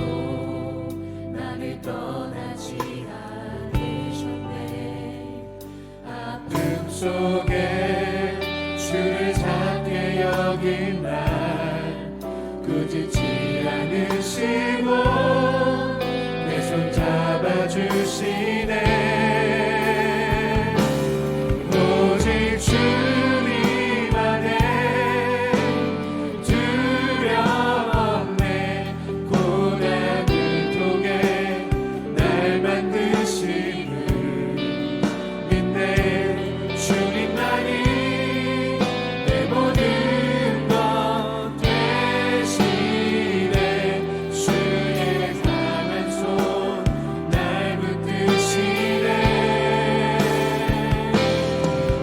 나를 떠나지 않으셨네. 아픔 속에 주를 찾게 여긴 날 꾸짖지 않으시고 내 손 잡아주시네. 오직 주님 안에 두려움 없네. 고난을 통해 날 만드심을 믿네. 주님만이 내 모든 것 되시네. 주의 강한 손 날 붙드시네.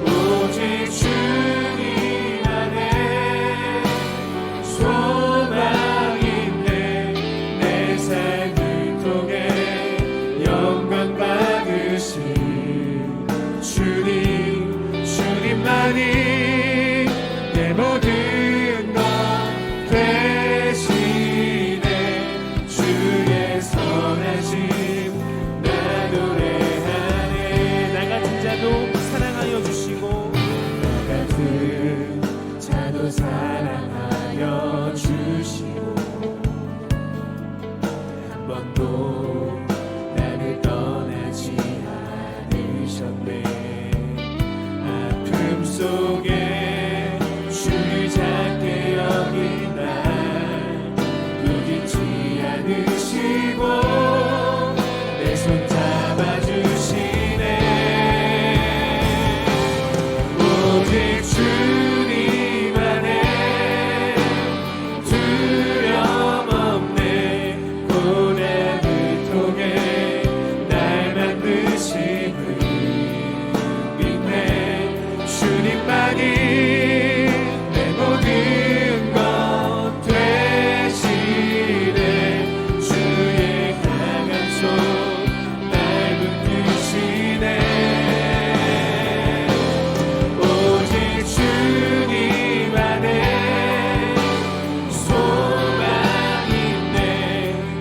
오직 주님 안에 소망 있네. 내 삶을 통해 영광 받으신 주님만이 내 모든 것 되시네. 주의 선하심 나 노래하네. 나 같은 자도 사랑하여 주시고 나 같은 자도 사랑하여 주시고 한 번도 나를 떠나지 않으셨네. 아픔 속에 주를 찾게 여긴 날 꾸짖지 않으시고 내 손 잡아주시네. 오직 주님 안에 두려움 없네. 고난을 통해 날 만드심을 믿네. 주님만이 내 모든 것 되시네. 주의 강한 손 날 붙드시네. 오직 주님 안에 소망 있네.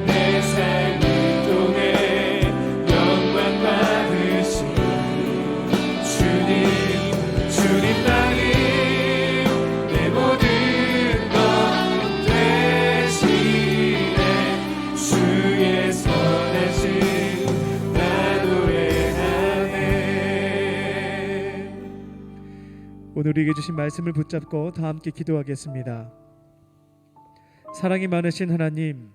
내 삶을 통해 영광 받으신 주님만이 내 모든 것 되시네. 주의 선하심 나 노래하네. 오늘 우리에게 주신 말씀을 붙잡고 다 함께 기도하겠습니다. 사랑이 많으신 하나님,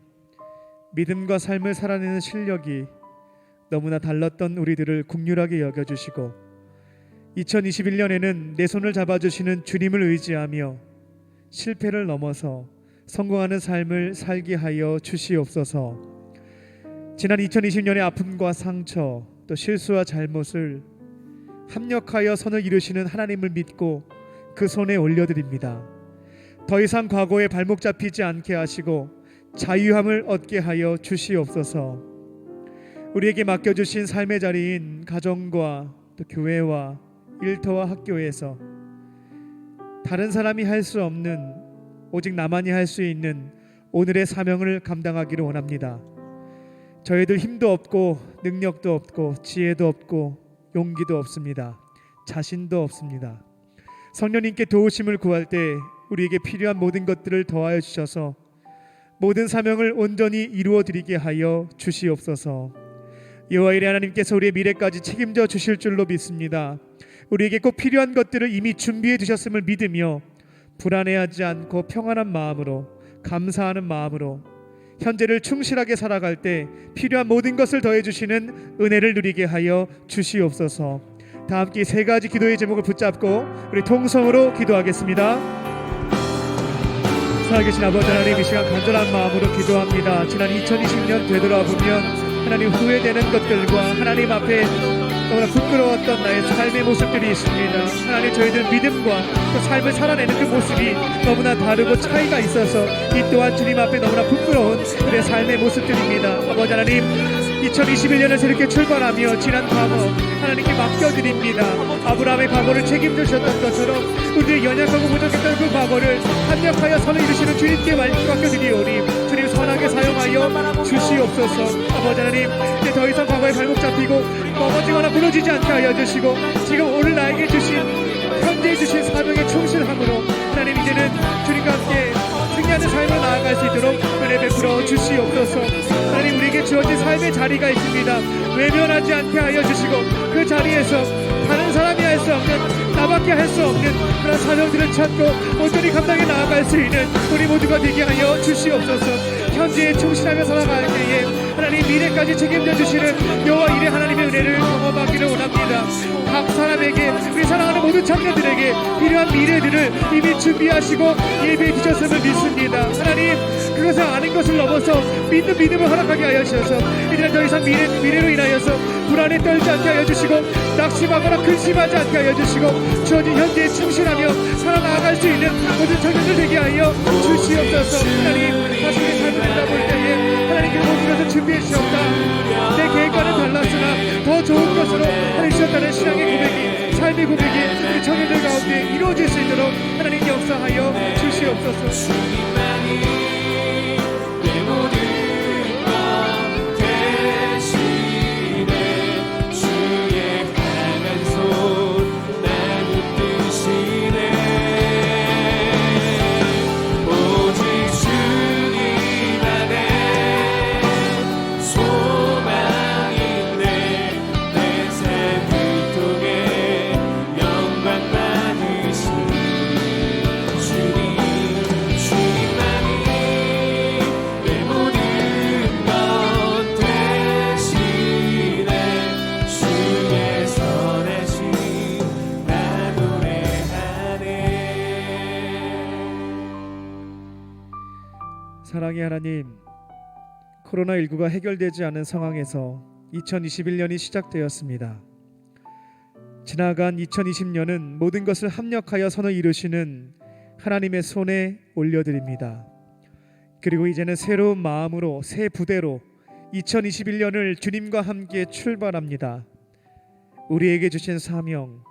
믿음과 삶을 살아내는 실력이 너무나 달랐던 우리들을 긍휼하게 여겨주시고 2021년에는 내 손을 잡아주시는 주님을 의지하며 실패를 넘어서 성공하는 삶을 살게 하여 주시옵소서. 지난 2020년의 아픔과 상처 또 실수와 잘못을 합력하여 선을 이루시는 하나님을 믿고 그 손에 올려드립니다. 더 이상 과거에 발목 잡히지 않게 하시고 자유함을 얻게 하여 주시옵소서. 우리에게 맡겨주신 삶의 자리인 가정과 또 교회와 일터와 학교에서 다른 사람이 할 수 없는 오직 나만이 할 수 있는 오늘의 사명을 감당하기를 원합니다. 저희들 힘도 없고 능력도 없고 지혜도 없고 용기도 없습니다. 자신도 없습니다. 성령님께 도우심을 구할 때 우리에게 필요한 모든 것들을 더하여 주셔서 모든 사명을 온전히 이루어 드리게 하여 주시옵소서. 여호와 이레 하나님께서 우리의 미래까지 책임져 주실 줄로 믿습니다. 우리에게 꼭 필요한 것들을 이미 준비해 두셨음을 믿으며 불안해하지 않고 평안한 마음으로 감사하는 마음으로 현재를 충실하게 살아갈 때 필요한 모든 것을 더해 주시는 은혜를 누리게 하여 주시옵소서. 다 함께 세 가지 기도의 제목을 붙잡고 우리 통성으로 기도하겠습니다. 살아계신 아버지 하나님, 이 시간 간절한 마음으로 기도합니다. 지난 2020년 되돌아보면 하나님 후회되는 것들과 하나님 앞에 너무나 부끄러웠던 나의 삶의 모습들이 있습니다. 하나님, 저희들 믿음과 또 삶을 살아내는 그 모습이 너무나 다르고 차이가 있어서 이 또한 주님 앞에 너무나 부끄러운 우리의 삶의 모습들입니다. 아버지 하나님, 2021년을 새롭게 출발하며 지난 과거 하나님께 맡겨드립니다. 아브라함의 과거를 책임지셨던 것처럼 우리의 연약하고 부족했던 그 과거를 합력하여 선을 이루시는 주님께 맡겨드리오니 주님 선하게 사용하여 주시옵소서. 아버지 하나님, 이제 더 이상 과거에 발목 잡히고 넘어지거나 무너지지 않게 하여 주시고 지금 오늘 나에게 주신 현재 주신 사명에 충실함으로 하나님 이제는 주님과 함께 승리하는 삶을 나아갈 수 있도록 은혜 베풀어 주시옵소서. 하나님, 우리에게 주어진 삶의 자리가 있습니다. 외면하지 않게 하여 주시고 그 자리에서 다른 사람이 할 수 없는, 나밖에 할 수 없는 그런 사명들을 찾고 온전히 감당해 나아갈 수 있는 우리 모두가 되게 하여 주시옵소서. 현재에 충실하며 살아갈 때에 하나님 미래까지 책임져 주시는 여호와 이레 하나님의 은혜를 경험하기를 원합니다. 각 사람에게, 우리 사랑하는 모든 청년들에게 필요한 미래들을 이미 준비하시고 예비해 주셨음을 믿습니다. 하나님, 그것을 아는 것을 넘어서 믿는 믿음을 허락하게 하여 주셔서 이제는 더 이상 미래로 인하여서 불안에 떨지 않게 하여 주시고 낙심하거나 근심하지 않게 하여 주시고 주어진 현재에 충실하며 살아나갈 수 있는 모든 청년들 되게 하여 주시옵소서. 하나님, 자신의 삶을 돌아볼 때에 하나님께 모든 것을 준비해 주셨다. 내 계획과는 달랐으나 더 좋은 것으로 하나님 주셨다는 신앙의 고백이, 삶의 고백이 우리 청년들 가운데 이루어질 수 있도록 하나님 역사하여 주시옵소서. 사랑의 하나님, 코로나19가 해결되지 않은 상황에서 2021년이 시작되었습니다. 지나간 2020년은 모든 것을 합력하여 선을 이루시는 하나님의 손에 올려드립니다. 그리고 이제는 새로운 마음으로 새 부대로 2021년을 주님과 함께 출발합니다. 우리에게 주신 사명,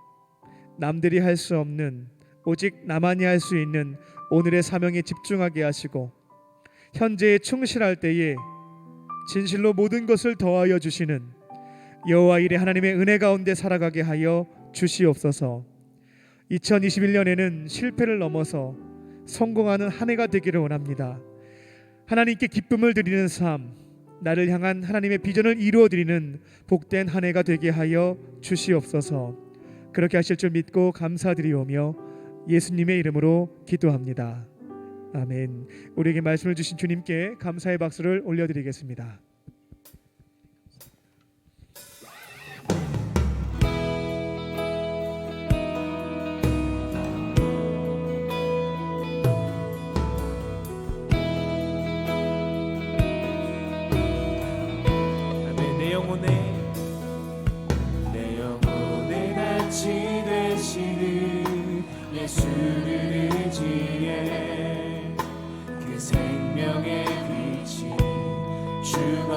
남들이 할 수 없는, 오직 나만이 할 수 있는 오늘의 사명에 집중하게 하시고 현재에 충실할 때에 진실로 모든 것을 더하여 주시는 여호와 이레 하나님의 은혜 가운데 살아가게 하여 주시옵소서. 2021년에는 실패를 넘어서 성공하는 한 해가 되기를 원합니다. 하나님께 기쁨을 드리는 삶, 나를 향한 하나님의 비전을 이루어 드리는 복된 한 해가 되게 하여 주시옵소서. 그렇게 하실 줄 믿고 감사드리오며 예수님의 이름으로 기도합니다. 아멘. 우리에게 말씀을 주신 주님께 감사의 박수를 올려드리겠습니다.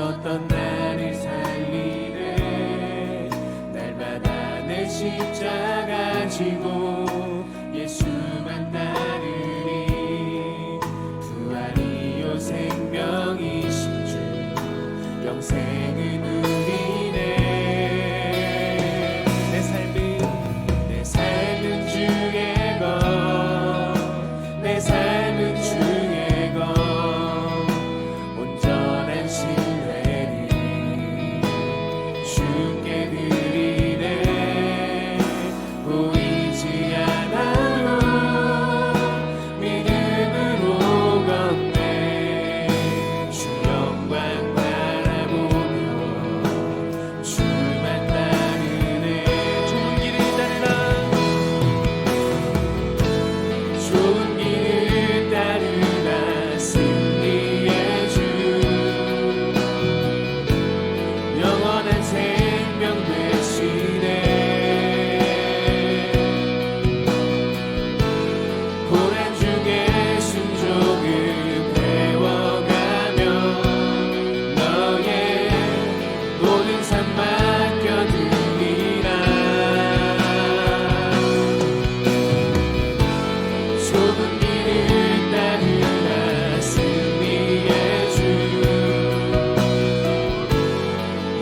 어떤 나를 살리네 날마다 내 십자가 지고 예수만 따르니 부활이요 생명이신 주 영생은 우리네 내 삶은 주의 것 내 삶은 주의 것 온전한 신뢰를 주께 드리네 보이지 않아도 믿음으로 걷네 주 영광 바라보며 주만 따르네 좋은 길을 따르라 좋은 길을 따르라 승리의 주 영원한 생명 되시네 고난 중에 순종을 배워가며 너의 모든 삶 맡겨드리라 좁은 길을 따르라 승리의 주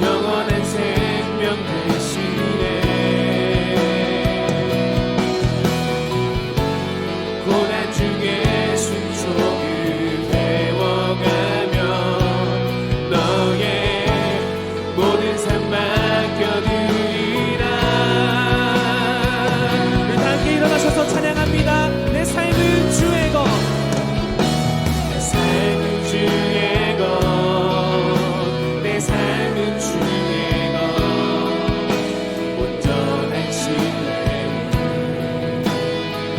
영원한 생명 되시네 고난 중에 순종을 배워가며 너의 모든 삶 맡겨드리라 우리 다 함께 일어나셔서 찬양합니다. 내 삶은 주의 것 내 삶은 주의 것 내 삶은 주의 것 온전한 신뢰를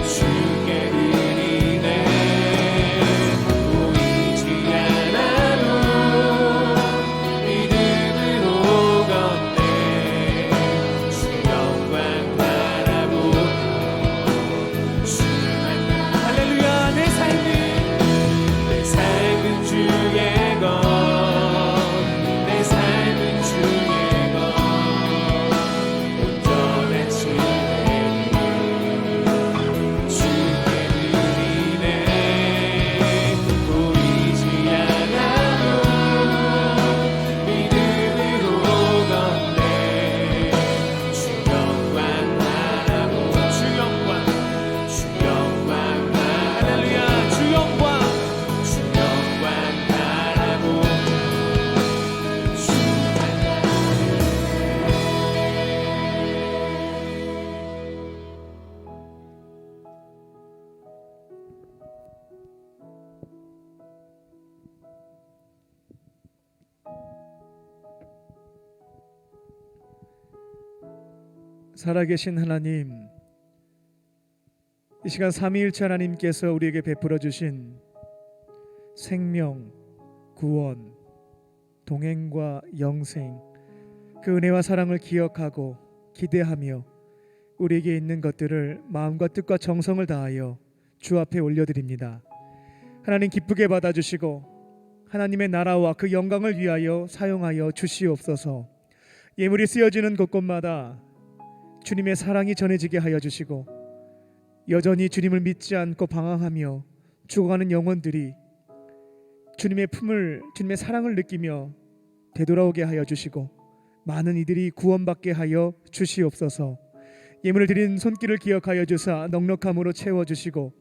주께 드리네 보이지 않아도 믿음으로 걷네 주 영광 바라보며 주만 할렐루야. 내 삶은 주의 것 내 삶은 주의 것 온전한 신뢰를 주께 드리네 보이지 않아도 믿음으로 걷네 주 영광 바라보며 주 영광 할렐루야. 주 영광 주 영광 바라보며 주만 살아계신 하나님, 이 시간 삼위일체 하나님께서 우리에게 베풀어 주신 생명, 구원, 동행과 영생, 그 은혜와 사랑을 기억하고 기대하며 우리에게 있는 것들을 마음과 뜻과 정성을 다하여 주 앞에 올려드립니다. 하나님 기쁘게 받아주시고 하나님의 나라와 그 영광을 위하여 사용하여 주시옵소서. 예물이 쓰여지는 곳곳마다 주님의 사랑이 전해지게 하여 주시고 여전히 주님을 믿지 않고 방황하며 죽어가는 영혼들이 주님의 품을, 주님의 사랑을 느끼며 되돌아오게 하여 주시고 많은 이들이 구원받게 하여 주시옵소서. 예물을 드린 손길을 기억하여 주사 넉넉함으로 채워주시고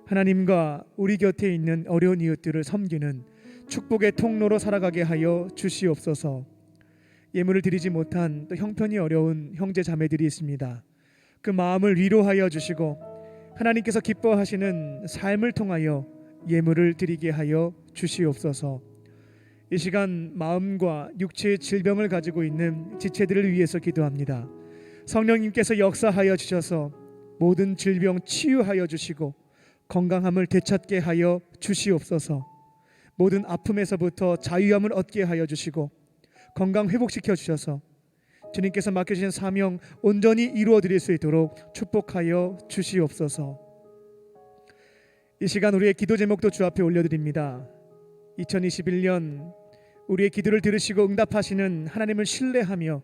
하나님과 우리 곁에 있는 어려운 이웃들을 섬기는 축복의 통로로 살아가게 하여 주시옵소서. 예물을 드리지 못한 또 형편이 어려운 형제 자매들이 있습니다. 그 마음을 위로하여 주시고 하나님께서 기뻐하시는 삶을 통하여 예물을 드리게 하여 주시옵소서. 이 시간 마음과 육체의 질병을 가지고 있는 지체들을 위해서 기도합니다. 성령님께서 역사하여 주셔서 모든 질병 치유하여 주시고 건강함을 되찾게 하여 주시옵소서. 모든 아픔에서부터 자유함을 얻게 하여 주시고 건강 회복시켜 주셔서 주님께서 맡겨주신 사명 온전히 이루어 드릴 수 있도록 축복하여 주시옵소서. 이 시간 우리의 기도 제목도 주 앞에 올려드립니다. 2021년 우리의 기도를 들으시고 응답하시는 하나님을 신뢰하며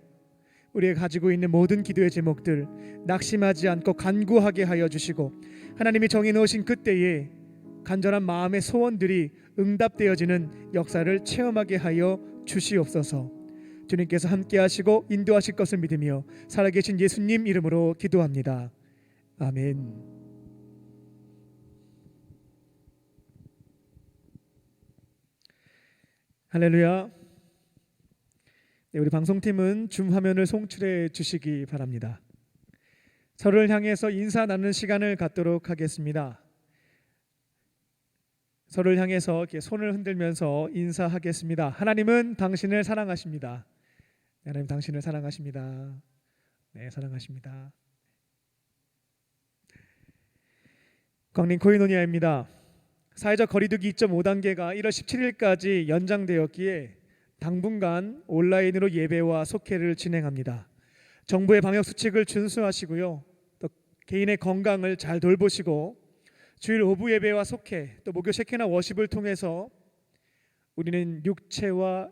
우리가 가지고 있는 모든 기도의 제목들 낙심하지 않고 간구하게 하여 주시고 하나님이 정해 놓으신 그때에 간절한 마음의 소원들이 응답되어지는 역사를 체험하게 하여 주시옵소서. 주님께서 함께 하시고 인도하실 것을 믿으며 살아계신 예수님 이름으로 기도합니다. 아멘. 할렐루야. 네, 우리 방송팀은 줌 화면을 송출해 주시기 바랍니다. 서로를 향해서 인사 나누는 시간을 갖도록 하겠습니다. 서로를 향해서 이렇게 손을 흔들면서 인사하겠습니다. 하나님은 당신을 사랑하십니다. 네, 하나님 당신을 사랑하십니다. 네, 사랑하십니다. 광림 코이노니아입니다. 사회적 거리두기 2.5단계가 1월 17일까지 연장되었기에 당분간 온라인으로 예배와 속회를 진행합니다. 정부의 방역 수칙을 준수하시고요. 또 개인의 건강을 잘 돌보시고 주일 오후 예배와 속회 또 목요 셰케나 워십을 통해서 우리는 육체와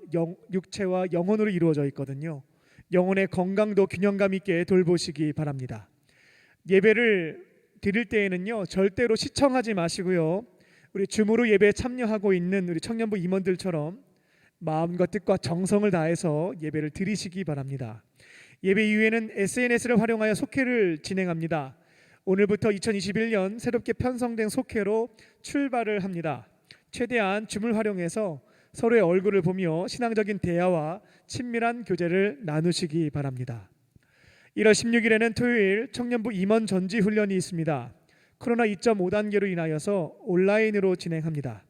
영혼으로 이루어져 있거든요. 영혼의 건강도 균형감 있게 돌보시기 바랍니다. 예배를 드릴 때에는요 절대로 시청하지 마시고요. 우리 줌으로 예배에 참여하고 있는 우리 청년부 임원들처럼 마음과 뜻과 정성을 다해서 예배를 드리시기 바랍니다. 예배 이후에는 SNS를 활용하여 속회를 진행합니다. 오늘부터 2021년 새롭게 편성된 속회로 출발을 합니다. 최대한 줌을 활용해서 서로의 얼굴을 보며 신앙적인 대화와 친밀한 교제를 나누시기 바랍니다. 1월 16일에는 토요일 청년부 임원 전지 훈련이 있습니다. 코로나 2.5단계로 인하여서 온라인으로 진행합니다.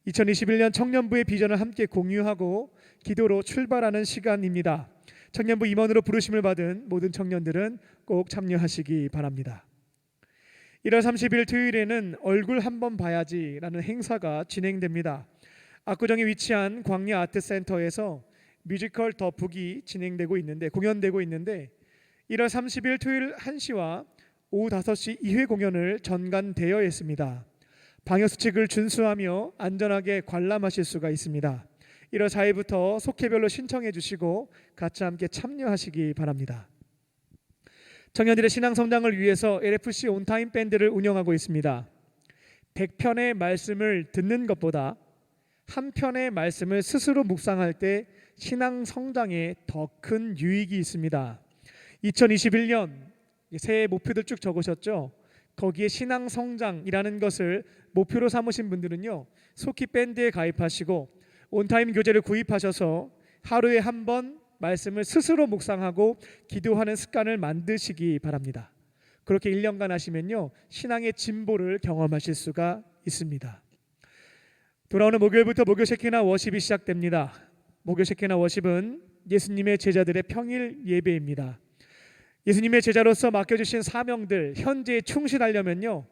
2021년 청년부의 비전을 함께 공유하고 기도로 출발하는 시간입니다. 청년부 임원으로 부르심을 받은 모든 청년들은 꼭 참여하시기 바랍니다. 1월 30일 토요일에는 얼굴 한번 봐야지라는 행사가 진행됩니다. 압구정에 위치한 광야 아트센터에서 뮤지컬 더 북이 공연되고 있는데 1월 30일 토요일 1시와 오후 5시 2회 공연을 전관되어 했습니다. 방역수칙을 준수하며 안전하게 관람하실 수가 있습니다. 1월 4일부터 속회별로 신청해 주시고 같이 함께 참여하시기 바랍니다. 청년들의 신앙 성장을 위해서 LFC 온타임 밴드를 운영하고 있습니다. 100편의 말씀을 듣는 것보다 한 편의 말씀을 스스로 묵상할 때 신앙 성장에 더 큰 유익이 있습니다. 2021년 새해 목표들 쭉 적으셨죠? 거기에 신앙 성장이라는 것을 목표로 삼으신 분들은요 속히 밴드에 가입하시고 온타임 교재를 구입하셔서 하루에 한 번 말씀을 스스로 묵상하고 기도하는 습관을 만드시기 바랍니다. 그렇게 1년간 하시면요 신앙의 진보를 경험하실 수가 있습니다. 돌아오는 목요일부터 목요 셰케나 워십이 시작됩니다. 목요 셰케나 워십은 예수님의 제자들의 평일 예배입니다. 예수님의 제자로서 맡겨주신 사명들 현재에 충실하려면요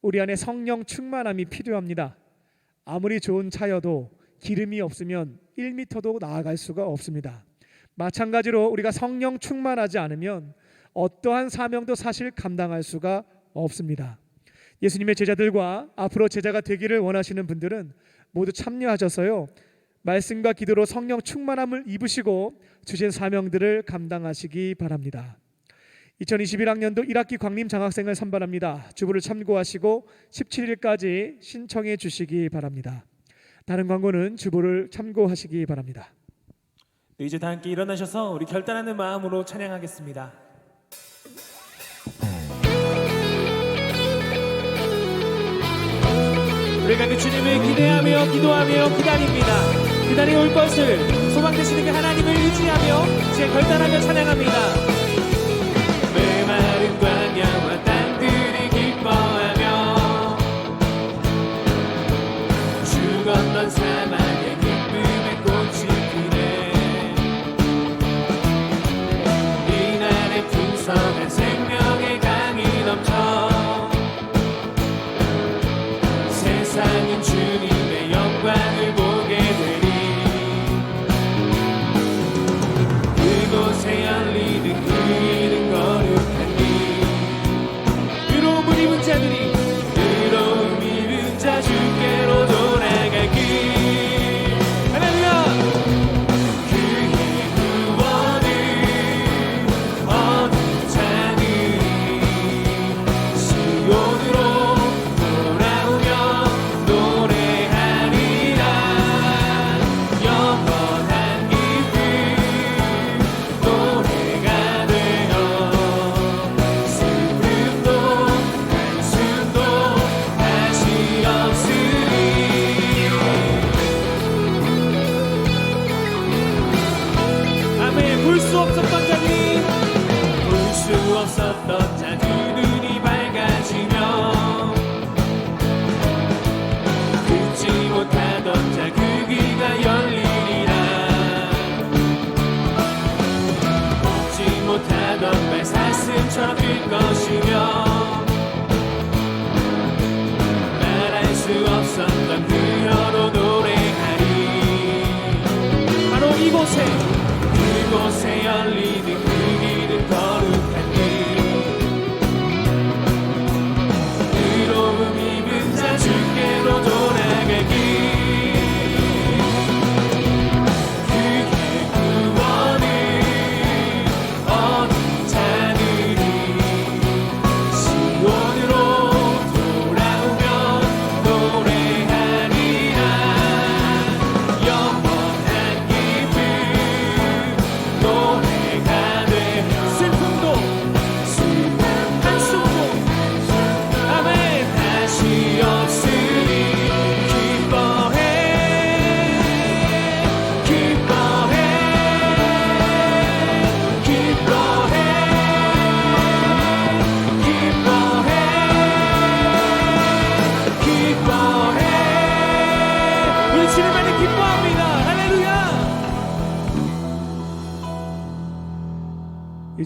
우리 안에 성령 충만함이 필요합니다. 아무리 좋은 차여도 기름이 없으면 1m도 나아갈 수가 없습니다. 마찬가지로 우리가 성령 충만하지 않으면 어떠한 사명도 사실 감당할 수가 없습니다. 예수님의 제자들과 앞으로 제자가 되기를 원하시는 분들은 모두 참여하셔서요 말씀과 기도로 성령 충만함을 입으시고 주신 사명들을 감당하시기 바랍니다. 2021학년도 1학기 광림 장학생을 선발합니다. 주보를 참고하시고 17일까지 신청해 주시기 바랍니다. 다른 광고는 주보를 참고하시기 바랍니다. 네, 이제 다 함께 일어나셔서 우리 결단하는 마음으로 찬양하겠습니다. 우리가 그 주님을 기대하며 기도하며 기다립니다. 기다려 올 것을 소망 되시는 그 하나님을 의지하며 이제 결단하며 찬양합니다. 메마른 광야와 땅들이 기뻐하며 주 건넌 사막에 기쁨의 꽃이 피네 이날의 풍성한 생명의 강이 넘쳐 세상은 주님의 영광을 보게 되리 그곳에 열리는 그 이름 거룩한 길 의로움을 입은 자들이 의로움 입은 자 주께로 돌아가길 설 것이며 말할 수 없었던 그녀로 노래하리. 바로 이곳에 그곳에 열리는 그 길은 거룩한 길, 의로움 입은 자 주께로 돌아가기.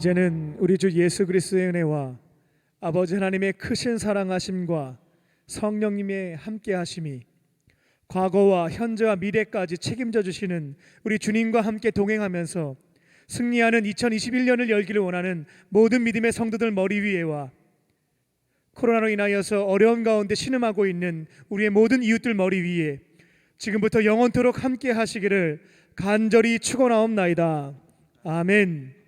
이제는 우리 주 예수 그리스도의 은혜와 아버지 하나님의 크신 사랑하심과 성령님의 함께하심이 과거와 현재와 미래까지 책임져 주시는 우리 주님과 함께 동행하면서 승리하는 2021년을 열기를 원하는 모든 믿음의 성도들 머리 위에와 코로나로 인하여서 어려운 가운데 신음하고 있는 우리의 모든 이웃들 머리 위에 지금부터 영원토록 함께 하시기를 간절히 축원하옵나이다. 아멘.